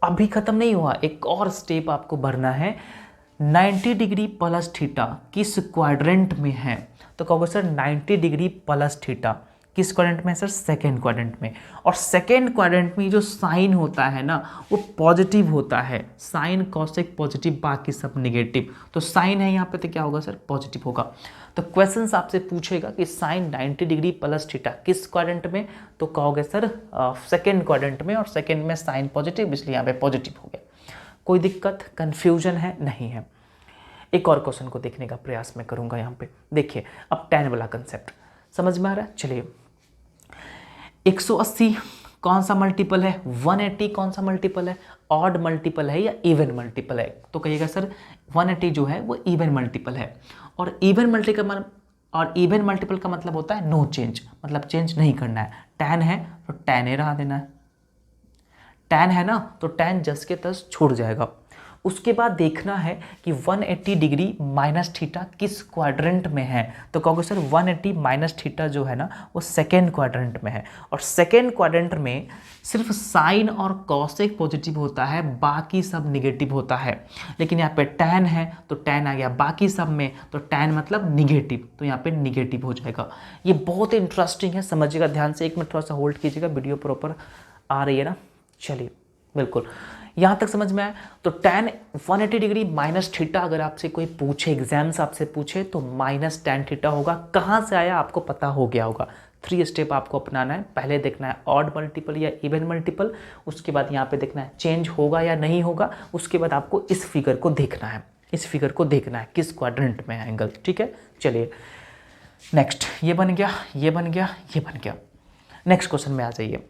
अभी खत्म नहीं हुआ, एक और स्टेप आपको भरना है। 90 डिग्री प्लस थीटा किस क्वाड्रेंट में है? तो कहोगे सर 90 डिग्री प्लस थीटा किस क्वाड्रेंट में? सर सेकेंड क्वाड्रेंट में। और सेकेंड क्वाड्रेंट में जो साइन होता है ना वो पॉजिटिव होता है। साइन कॉसेक पॉजिटिव, बाकी सब नेगेटिव। तो साइन है यहाँ पे तो क्या होगा सर? पॉजिटिव होगा। तो क्वेश्चंस आपसे पूछेगा कि साइन 90 डिग्री प्लस थीटा किस क्वाड्रेंट में? तो कहोगे सर सेकेंड क्वाड्रेंट में, और सेकेंड में साइन पॉजिटिव इसलिए यहाँ पे पॉजिटिव हो गया। कोई दिक्कत, कन्फ्यूजन है? नहीं है। एक और क्वेश्चन को देखने का प्रयास मैं करूंगा यहाँ पे। देखिए अब tan वाला कंसेप्ट समझ में आ रहा है? चलिए 180 कौन सा मल्टीपल है? 180 कौन सा मल्टीपल है? ऑड मल्टीपल है या इवन मल्टीपल है? तो कहिएगा सर 180 जो है वो इवन मल्टीपल है। और इवन मल्टीपल का मतलब होता है नो चेंज, मतलब चेंज नहीं करना है। tan है तो tan ही रहा देना है। tan है ना तो tan जस के तस छूट जाएगा। उसके बाद देखना है कि 180 डिग्री माइनस थीटा किस क्वाड्रेंट में है? तो कहोगे सर 180 माइनस थीटा जो है ना वो सेकेंड क्वाड्रेंट में है। और सेकेंड क्वाड्रेंट में सिर्फ साइन और कॉसेक पॉजिटिव होता है, बाकी सब निगेटिव होता है। लेकिन यहाँ पे tan है तो tan आ गया बाकी सब में, तो tan मतलब निगेटिव, तो यहाँ पे निगेटिव हो जाएगा। ये बहुत इंटरेस्टिंग है, समझिएगा ध्यान से। एक मिनट थोड़ा सा होल्ड कीजिएगा, वीडियो प्रॉपर आ रही है ना? चलिए बिल्कुल यहाँ तक समझ में आया। तो tan 180 डिग्री माइनस थीटा अगर आपसे कोई पूछे, एग्जाम्स आपसे पूछे तो माइनस tan थीटा होगा। कहाँ से आया आपको पता हो गया होगा। 3 स्टेप आपको अपनाना है। पहले देखना है ऑड मल्टीपल या इवन मल्टीपल, उसके बाद यहाँ पे देखना है चेंज होगा या नहीं होगा, उसके बाद आपको इस फिगर को देखना है। इस फिगर को देखना है किस क्वाड्रेंट में है एंगल। ठीक है चलिए नेक्स्ट, ये बन गया, ये बन गया, ये बन गया। नेक्स्ट क्वेश्चन में आ जाइए।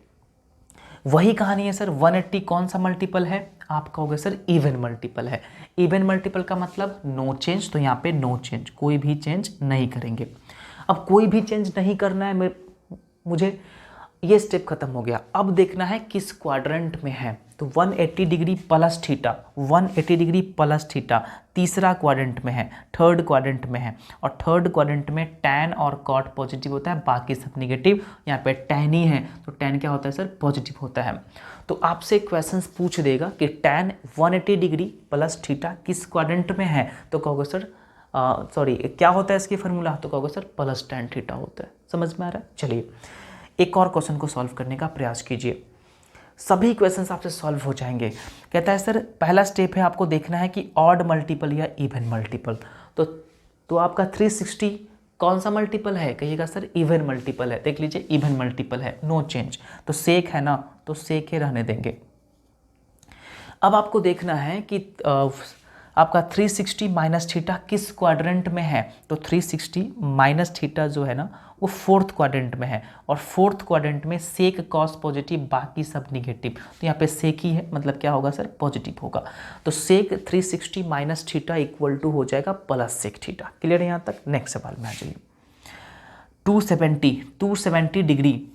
वही कहानी है सर, 180 कौन सा मल्टीपल है? आप कहोगे सर इवन मल्टीपल है। इवन मल्टीपल का मतलब नो चेंज, तो यहाँ पे नो चेंज, कोई भी चेंज नहीं करेंगे। अब कोई भी चेंज नहीं करना है मुझे, ये स्टेप खत्म हो गया। अब देखना है किस क्वाड्रेंट में है। तो 180 degree plus theta, 180 degree plus theta तीसरा क्वाड्रेंट में है, थर्ड क्वाड्रेंट में है। और थर्ड क्वाड्रेंट में tan और cot पॉजिटिव होता है, बाकी सब निगेटिव। यहाँ पे tan ही है तो tan क्या होता है सर? पॉजिटिव होता है। तो आपसे क्वेश्चंस पूछ देगा कि tan 180 डिग्री प्लस थीटा किस क्वाड्रेंट में है? तो कहोगे सर क्या होता है इसकी फार्मूला? तो कहोगे सर प्लस tan थीटा होता है। समझ में आ रहा है? चलिए एक और क्वेश्चन को सॉल्व करने का प्रयास कीजिए। सभी क्वेश्चंस आपसे सॉल्व हो जाएंगे। कहता है सर पहला स्टेप है आपको देखना है कि ऑड मल्टीपल या इवन मल्टीपल। तो आपका 360 कौन सा मल्टीपल है? कहिएगा सर इवन मल्टीपल है। देख लीजिए इवन मल्टीपल है, नो चेंज। तो सेक है ना तो सेक ही रहने देंगे। अब आपको देखना है कि आपका 360 माइनस थीटा किस क्वाड्रेंट में है? तो 360 माइनस थीटा जो है ना वो फोर्थ क्वाड्रेंट में है। और फोर्थ क्वाड्रेंट में सेक कॉस पॉजिटिव, बाकी सब निगेटिव। तो यहाँ पे सेक ही है, मतलब क्या होगा सर? पॉजिटिव होगा। तो सेक 360 माइनस थीटा इक्वल टू हो जाएगा प्लस सेक थीटा। क्लियर है यहाँ तक? नेक्स्ट सवाल में आ जाइए। 270 डिग्री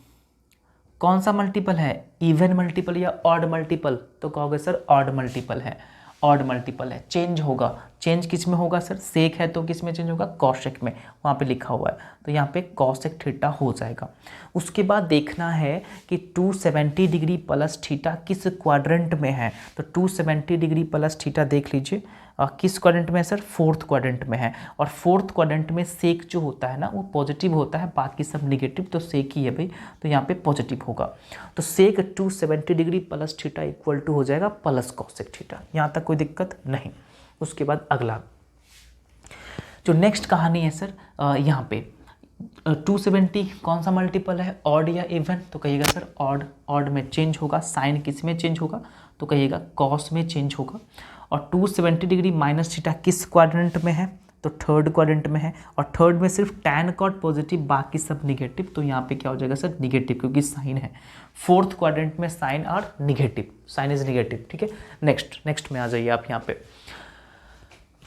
कौन सा मल्टीपल है? इवन मल्टीपल या ऑड मल्टीपल? तो कहोगे सर ऑड मल्टीपल है। ऑड मल्टीपल है, चेंज होगा। चेंज किस में होगा सर? सेक है तो किस में चेंज होगा? कॉसेक में, वहाँ पे लिखा हुआ है। तो यहाँ पे कॉसेक थीटा हो जाएगा। उसके बाद देखना है कि 270 डिग्री प्लस थीटा किस क्वाड्रेंट में है। तो 270 डिग्री प्लस थीटा देख लीजिए किस क्वाड्रेंट में है सर? फोर्थ क्वाड्रेंट में है। और फोर्थ क्वाड्रेंट में सेक जो होता है ना वो पॉजिटिव होता है, बाकी सब निगेटिव। तो सेक ही है भाई, तो यहाँ पे पॉजिटिव होगा। तो sec 270 degree plus theta equal to हो जाएगा प्लस कॉसेक थीटा। यहाँ तक कोई दिक्कत नहीं। उसके बाद अगला जो नेक्स्ट कहानी है सर, यहाँ पे 270 कौन सा मल्टीपल है? ऑड या इवन? तो कहिएगा सर ऑड। ऑड में चेंज होगा। साइन किस में चेंज होगा? तो कहिएगा कॉस में चेंज होगा। और 270 डिग्री माइनस थीटा किस क्वाड्रेंट में है? तो थर्ड क्वाड्रेंट में है। और थर्ड में सिर्फ tan cot पॉजिटिव, बाकी सब निगेटिव। तो यहाँ पे क्या हो जाएगा सर? निगेटिव, क्योंकि साइन है। फोर्थ क्वाड्रेंट में साइन और निगेटिव, साइन इज निगेटिव। ठीक है नेक्स्ट में आ जाइए आप यहाँ पे।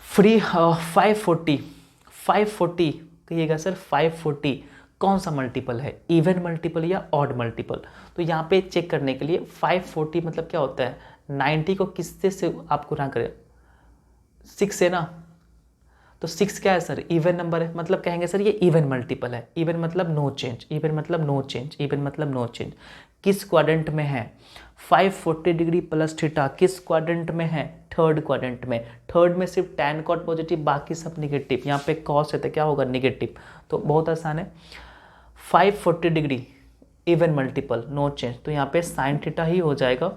540 कहिएगा सर 540 कौन सा मल्टीपल है, इवन मल्टीपल या ऑड मल्टीपल। तो यहाँ पे चेक करने के लिए 540 मतलब क्या होता है, 90 को किससे से आपको ना करें, 6 से ना, तो 6 क्या है सर, इवन नंबर है, मतलब कहेंगे सर ये इवन मल्टीपल है। इवन मतलब नो चेंज, इवन मतलब नो चेंज, इवन मतलब नो चेंज। किस क्वाड्रेंट में है, 540 डिग्री प्लस थीटा किस क्वाड्रेंट में है, थर्ड क्वाड्रेंट में। थर्ड में सिर्फ tan cot पॉजिटिव, बाकी सब निगेटिव। यहाँ पे कॉस है तो क्या होगा, निगेटिव। तो बहुत आसान है, 540 degree even multiple no change, तो यहाँ पे साइन थीटा ही हो जाएगा।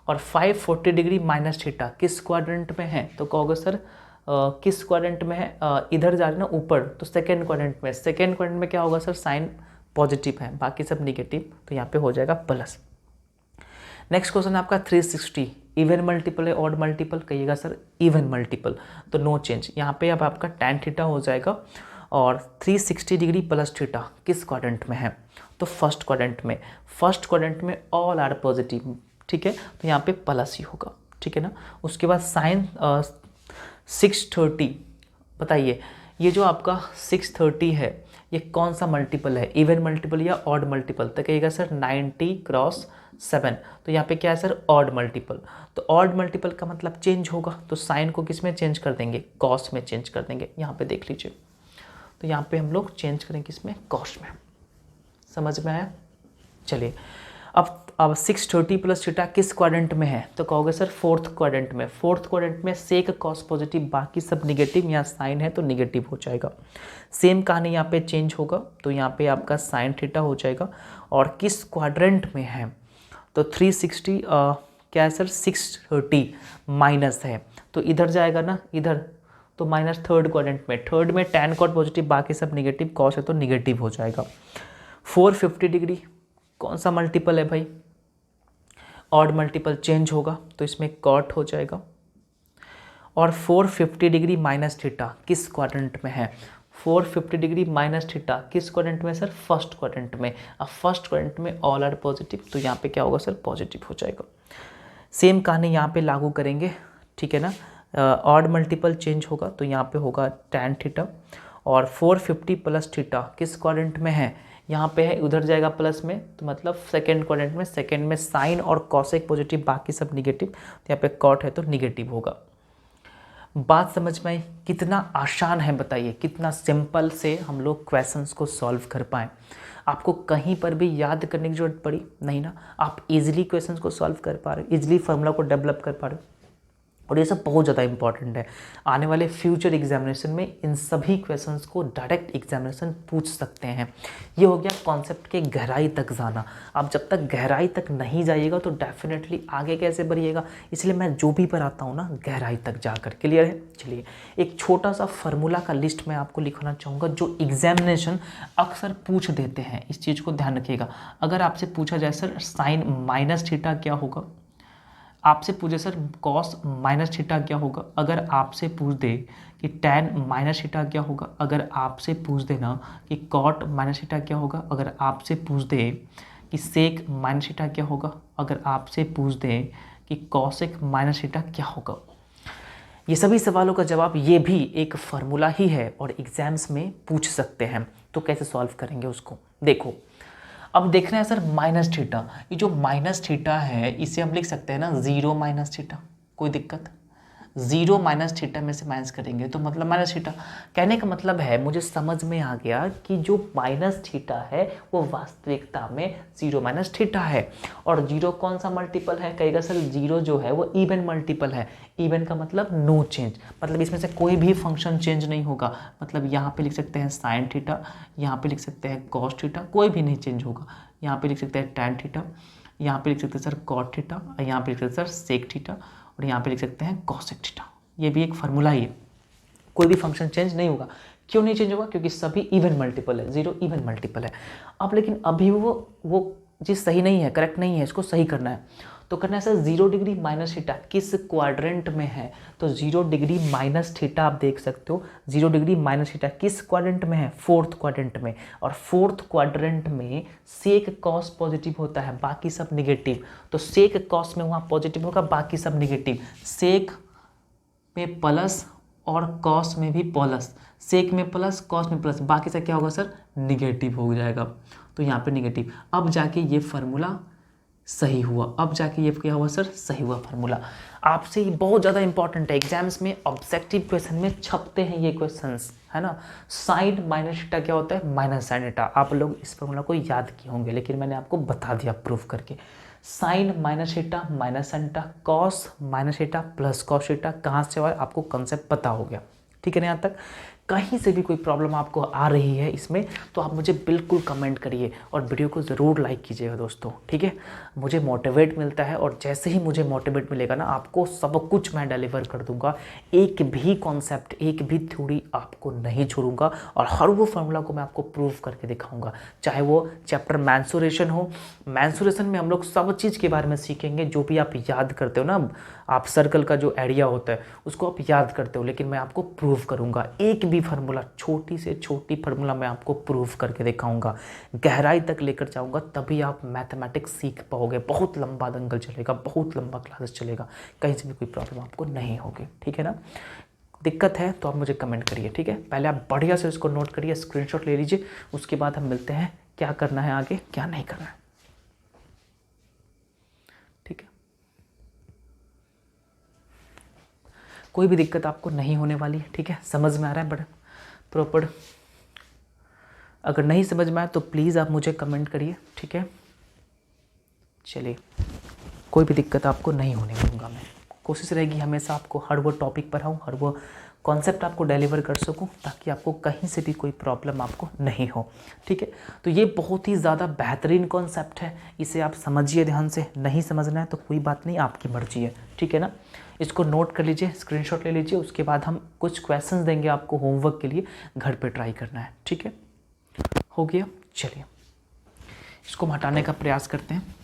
और 540 डिग्री माइनस थीटा किस क्वाड्रेंट में है, तो कहोगे सर किस क्वाड्रेंट में है, इधर जा रहे ना ऊपर, तो सेकेंड क्वाड्रेंट में। सेकेंड क्वाड्रेंट में क्या होगा सर, साइन पॉजिटिव है, बाकी सब निगेटिव, तो यहाँ पे हो जाएगा प्लस। नेक्स्ट क्वेश्चन आपका 360 इवन मल्टीपल है ऑड मल्टीपल, कहिएगा सर इवन मल्टीपल, तो नो चेंज। यहाँ पे अब आपका tan थीटा हो जाएगा। और 360 डिग्री प्लस थीटा किस क्वाड्रेंट में है, तो फर्स्ट क्वाड्रेंट में। फर्स्ट क्वाड्रेंट में ऑल आर पॉजिटिव, ठीक है, तो यहाँ पे प्लस ही होगा, ठीक है ना। उसके बाद साइन 630, बताइए ये जो आपका 630 है ये कौन सा मल्टीपल है, इवन मल्टीपल या ऑड मल्टीपल, तो कहिएगा सर 90 क्रॉस 7, तो यहाँ पे क्या है सर, ऑड मल्टीपल। तो ऑड मल्टीपल का मतलब चेंज होगा, तो साइन को किस में चेंज कर देंगे, कॉस में चेंज कर देंगे। यहाँ पे देख लीजिए, तो यहाँ पे हम लोग चेंज करेंगे किसमें, कॉस में। समझ में आया, चलिए अब 630 प्लस थीटा किस क्वाड्रेंट में है, तो कहोगे सर फोर्थ क्वाड्रेंट में। फोर्थ क्वाड्रेंट में सेक कॉस पॉजिटिव, बाकी सब निगेटिव, यहाँ साइन है तो निगेटिव हो जाएगा। सेम कहानी यहाँ पे चेंज होगा, तो यहाँ पे आपका साइन थीटा हो जाएगा। और किस क्वाड्रेंट में है, तो 360 क्या है सर, 630 माइनस है, तो इधर जाएगा ना, इधर, तो माइनस थर्ड क्वाड्रेंट में। थर्ड में tan cot पॉजिटिव, बाकी सब निगेटिव, कॉस है तो निगेटिव हो जाएगा। 450 डिग्री कौन सा मल्टीपल है भाई, ऑड मल्टीपल, चेंज होगा तो इसमें कॉट हो जाएगा। और 450 डिग्री माइनस थीटा किस क्वाड्रेंट में है, 450 डिग्री माइनस थीटा किस क्वाड्रेंट में सर, फर्स्ट क्वाड्रेंट में। अब फर्स्ट क्वाड्रेंट में ऑल आर पॉजिटिव, तो यहाँ पे क्या होगा सर, पॉजिटिव हो जाएगा। सेम कहानी यहाँ पे लागू करेंगे, ठीक है ना। ऑड मल्टीपल चेंज होगा, तो यहाँ पे होगा tan थीटा। और 450 प्लस थीटा किस क्वाड्रेंट में है, यहाँ पे है, उधर जाएगा प्लस में, तो मतलब सेकेंड क्वाड्रेंट में। सेकेंड में साइन और कॉसेक पॉजिटिव, बाकी सब निगेटिव, तो यहाँ पे कॉट है तो निगेटिव होगा। बात समझ में आई, कितना आसान है बताइए, कितना सिंपल से हम लोग क्वेश्चंस को सॉल्व कर पाएँ। आपको कहीं पर भी याद करने की जरूरत पड़ी नहीं ना, आप इजीली क्वेश्चंस को सॉल्व कर पा रहे हो, इजीली फार्मूला को डेवलप कर पा रहे हो। और ये सब बहुत ज़्यादा इंपॉर्टेंट है, आने वाले फ्यूचर एग्जामिनेशन में इन सभी क्वेश्चंस को डायरेक्ट एग्जामिनेशन पूछ सकते हैं। ये हो गया कॉन्सेप्ट के गहराई तक जाना। आप जब तक गहराई तक नहीं जाइएगा तो डेफिनेटली आगे कैसे बढ़िएगा, इसलिए मैं जो भी पढ़ाता हूँ ना, गहराई तक जाकर। क्लियर है, चलिए एक छोटा सा फार्मूला का लिस्ट मैं आपको लिखना चाहूँगा जो एग्जामिनेशन अक्सर पूछ देते हैं, इस चीज़ को ध्यान रखिएगा। अगर आपसे पूछा जाए सर साइन माइनस थीटा क्या होगा, आपसे पूछे सर कॉस माइनस थीटा क्या होगा, अगर आपसे पूछ दे कि tan माइनस थीटा क्या होगा, अगर आपसे पूछ देना कि कॉट माइनस थीटा क्या होगा, अगर आपसे पूछ दे कि सेक माइनस थीटा क्या होगा, अगर आपसे पूछ दे कि कॉसेक माइनस थीटा क्या होगा, ये सभी सवालों का जवाब ये भी एक फार्मूला ही है और एग्जाम्स में पूछ सकते हैं। तो कैसे सॉल्व करेंगे उसको देखो। अब देखना है सर माइनस थीटा, ये जो माइनस थीटा है इसे हम लिख सकते हैं ना 0 माइनस थीटा, कोई दिक्कत, 0 माइनस थीटा में से माइनस करेंगे तो मतलब माइनस थीटा। कहने का मतलब है, मुझे समझ में आ गया कि जो माइनस थीटा है वो वास्तविकता में 0 माइनस थीटा है। और 0 कौन सा मल्टीपल है, कहेगा सर 0 जो है वो इवन मल्टीपल है। इवन का मतलब नो चेंज, मतलब इसमें से कोई भी फंक्शन चेंज नहीं होगा। मतलब यहाँ पे लिख सकते हैं साइन थीटा, यहाँ पे लिख सकते हैं कॉस थीटा, कोई भी नहीं चेंज होगा। यहाँ पे लिख सकते हैं टैन थीटा, यहाँ पे लिख सकते हैं सर कॉट थीटा, यहाँ पे लिख सकते हैं सर सेक थीटा, और यहाँ पे लिख सकते हैं कॉसेक थीटा। ये भी एक फार्मूला ही है, कोई भी फंक्शन चेंज नहीं होगा। क्यों नहीं चेंज होगा, क्योंकि सभी इवन मल्टीपल है, 0 इवन मल्टीपल है। अब लेकिन अभी वो चीज़ सही नहीं है, करेक्ट नहीं है, इसको सही करना है। तो करना है सर 0 डिग्री माइनस थीटा किस क्वाड्रेंट में है, तो 0 डिग्री माइनस थीटा आप देख सकते हो, 0 डिग्री माइनस थीटा किस क्वाड्रेंट में है, फोर्थ क्वाड्रेंट में। और फोर्थ क्वाड्रेंट में सेक कॉस पॉजिटिव होता है, बाकी सब निगेटिव। तो सेक कॉस में वहाँ पॉजिटिव होगा, बाकी सब निगेटिव। सेक में प्लस और कॉस में भी प्लस, सेक में प्लस, कॉस में प्लस, बाकी से क्या होगा सर, निगेटिव हो जाएगा। तो यहाँ पे निगेटिव, अब जाके ये फार्मूला सही हुआ, अब जाके ये क्या हुआ सर, सही हुआ फार्मूला। आपसे ये बहुत ज़्यादा इंपॉर्टेंट है, एग्जाम्स में ऑब्जेक्टिव क्वेश्चन में छपते हैं ये क्वेश्चंस, है ना। साइन माइनस थीटा क्या होता है, माइनस साइन थीटा। आप लोग इस फार्मूला को याद किए होंगे, लेकिन मैंने आपको बता दिया प्रूफ करके। Sine minus theta minus sine theta, cos minus theta plus cos theta, कहाँ से हुआ आपको कंसेप्ट पता हो गया, ठीक है ना। यहाँ तक कहीं से भी कोई प्रॉब्लम आपको आ रही है इसमें, तो आप मुझे बिल्कुल कमेंट करिए और वीडियो को ज़रूर लाइक कीजिएगा दोस्तों, ठीक है। मुझे मोटिवेट मिलता है, और जैसे ही मुझे मोटिवेट मिलेगा ना, आपको सब कुछ मैं डिलीवर कर दूंगा। एक भी कॉन्सेप्ट, एक भी थ्योरी आपको नहीं छोड़ूंगा, और हर वो फार्मूला को मैं आपको प्रूव करके दिखाऊंगा। चाहे वो चैप्टर मैंसुरेशन हो, मैंसुरेशन में हम लोग सब चीज़ के बारे में सीखेंगे, जो भी आप याद करते हो ना, आप सर्कल का जो एरिया होता है उसको आप याद करते हो, लेकिन मैं आपको प्रूव करूंगा। एक भी फार्मूला, छोटी से छोटी फार्मूला मैं आपको प्रूव करके दिखाऊंगा, गहराई तक लेकर जाऊंगा, तभी आप मैथमेटिक्स सीख पाओगे। बहुत लंबा दंगल चलेगा, बहुत लंबा क्लासेस चलेगा, कहीं से भी कोई प्रॉब्लम आपको नहीं होगी, ठीक है ना। दिक्कत है तो आप मुझे कमेंट करिए, ठीक है। पहले आप बढ़िया से इसको नोट करिए, स्क्रीनशॉट ले लीजिए, उसके बाद हम मिलते हैं क्या करना है आगे, क्या नहीं करना है, ठीक है। कोई भी दिक्कत आपको नहीं होने वाली है, ठीक है। समझ में आ रहा है बड़ा प्रॉपर। अगर नहीं समझ में आए तो प्लीज़ आप मुझे कमेंट करिए, ठीक है। चलिए, कोई भी दिक्कत आपको नहीं होने दूंगा मैं। कोशिश रहेगी हमेशा आपको हर वो टॉपिक पर आऊँ, हर वो कॉन्सेप्ट आपको डिलीवर कर सकूं, ताकि आपको कहीं से भी कोई प्रॉब्लम आपको नहीं हो, ठीक है। तो ये बहुत ही ज़्यादा बेहतरीन कॉन्सेप्ट है, इसे आप समझिए ध्यान से। नहीं समझना है तो कोई बात नहीं, आपकी मर्जी है, ठीक है ना। इसको नोट कर लीजिए, स्क्रीनशॉट ले लीजिए, उसके बाद हम कुछ क्वेश्चंस देंगे आपको होमवर्क के लिए, घर पे ट्राई करना है, ठीक है। हो गया, चलिए इसको हम हटाने का प्रयास करते हैं।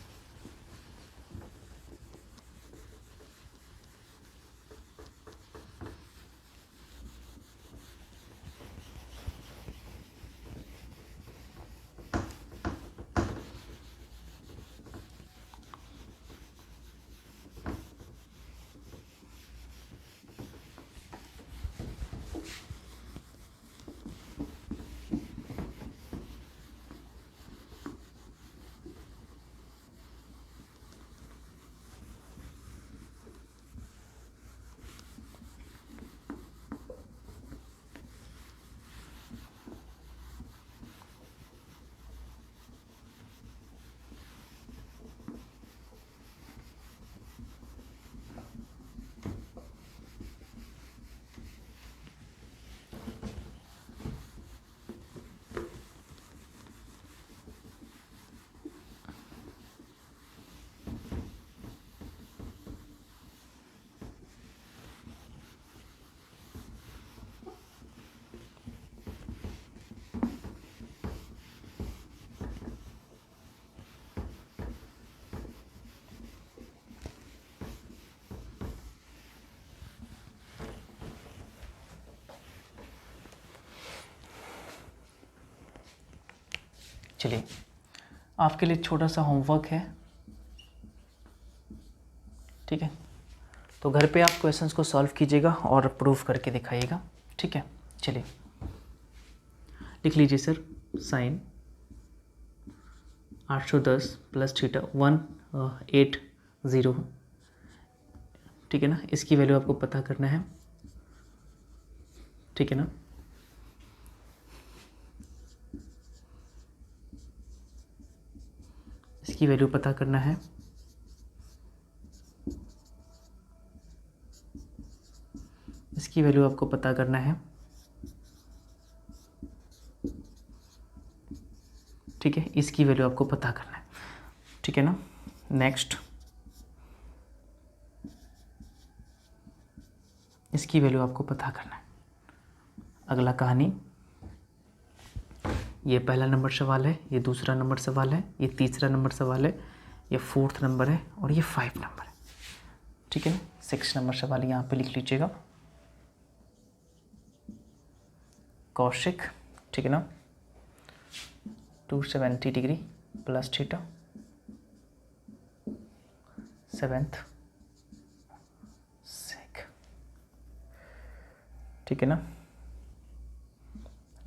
चलिए, आपके लिए छोटा सा होमवर्क है, ठीक है। तो घर पे आप क्वेश्चंस को सॉल्व कीजिएगा और प्रूफ करके दिखाइएगा, ठीक है। चलिए लिख लीजिए सर, साइन 810 प्लस थीटा 180, ठीक है ना। इसकी वैल्यू आपको पता करना है, ठीक है ना। इसकी वैल्यू पता करना है, इसकी वैल्यू आपको पता करना है, ठीक है। इसकी वैल्यू आपको पता करना है, ठीक है ना। नेक्स्ट, इसकी वैल्यू आपको पता करना है। अगला कहानी, ये पहला नंबर सवाल है, ये दूसरा नंबर सवाल है, ये तीसरा नंबर सवाल है, ये 4th नंबर है, और ये 5 नंबर है, ठीक है ना। 6 नंबर सवाल यहाँ पे लिख लीजिएगा, कौशिक, ठीक है ना। 270 डिग्री प्लस थीटा, 7th सेक, ठीक है ना,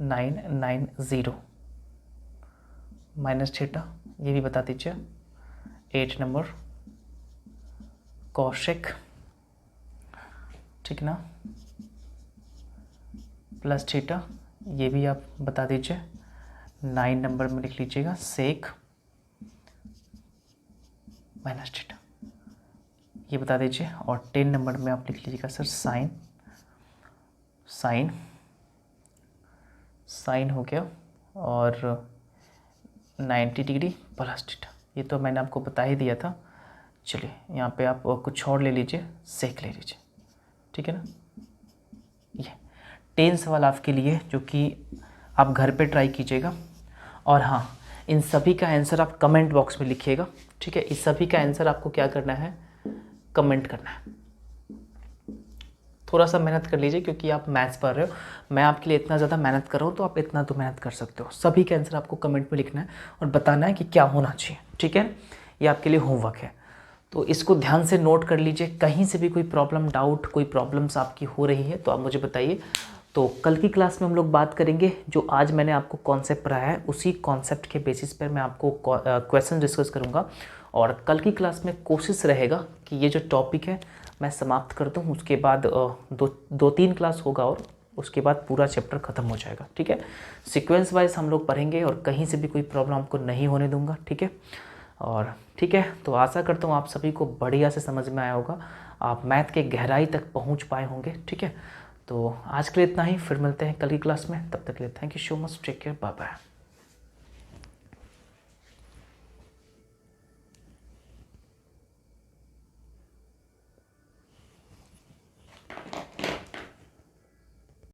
990 माइनस थीटा, ये भी बता दीजिए। 8 नंबर कौशिक, ठीक ना, प्लस थीटा, ये भी आप बता दीजिए। 9 नंबर में लिख लीजिएगा सेक माइनस थीटा, ये बता दीजिए। और 10 नंबर में आप लिख लीजिएगा सर साइन, साइन हो गया, और 90 डिग्री प्लस थीटा, ये तो मैंने आपको बता ही दिया था। चलिए यहाँ पे आप कुछ और ले लीजिए, सेक ले लीजिए, ठीक है ना। ये 10 सवाल आपके लिए जो कि आप घर पे ट्राई कीजिएगा। और हाँ, इन सभी का आंसर आप कमेंट बॉक्स में लिखिएगा, ठीक है। इस सभी का आंसर आपको क्या करना है, कमेंट करना है। थोड़ा सा मेहनत कर लीजिए क्योंकि आप मैथ्स पढ़ रहे हो, मैं आपके लिए इतना ज़्यादा मेहनत कर रहा हूँ तो आप इतना तो मेहनत कर सकते हो। सभी का आंसर आपको कमेंट में लिखना है और बताना है कि क्या होना चाहिए, ठीक है। ये आपके लिए होमवर्क है, तो इसको ध्यान से नोट कर लीजिए। कहीं से भी कोई प्रॉब्लम, डाउट, कोई प्रॉब्लम्स आपकी हो रही है तो आप मुझे बताइए। तो कल की क्लास में हम लोग बात करेंगे, जो आज मैंने आपको कॉन्सेप्ट पढ़ाया है उसी कॉन्सेप्ट के बेसिस पर मैं आपको क्वेश्चन डिस्कस करूँगा। और कल की क्लास में कोशिश रहेगा कि ये जो टॉपिक है मैं समाप्त कर दूँ, उसके बाद दो तीन क्लास होगा और उसके बाद पूरा चैप्टर ख़त्म हो जाएगा, ठीक है। सीक्वेंस वाइज हम लोग पढ़ेंगे और कहीं से भी कोई प्रॉब्लम आपको नहीं होने दूंगा, ठीक है। और ठीक है, तो आशा करता हूँ आप सभी को बढ़िया से समझ में आया होगा, आप मैथ के गहराई तक पहुँच पाए होंगे, ठीक है। तो आज के लिए इतना ही, फिर मिलते हैं कल की क्लास में, तब तक के लिए thank you so much, take care, bye bye.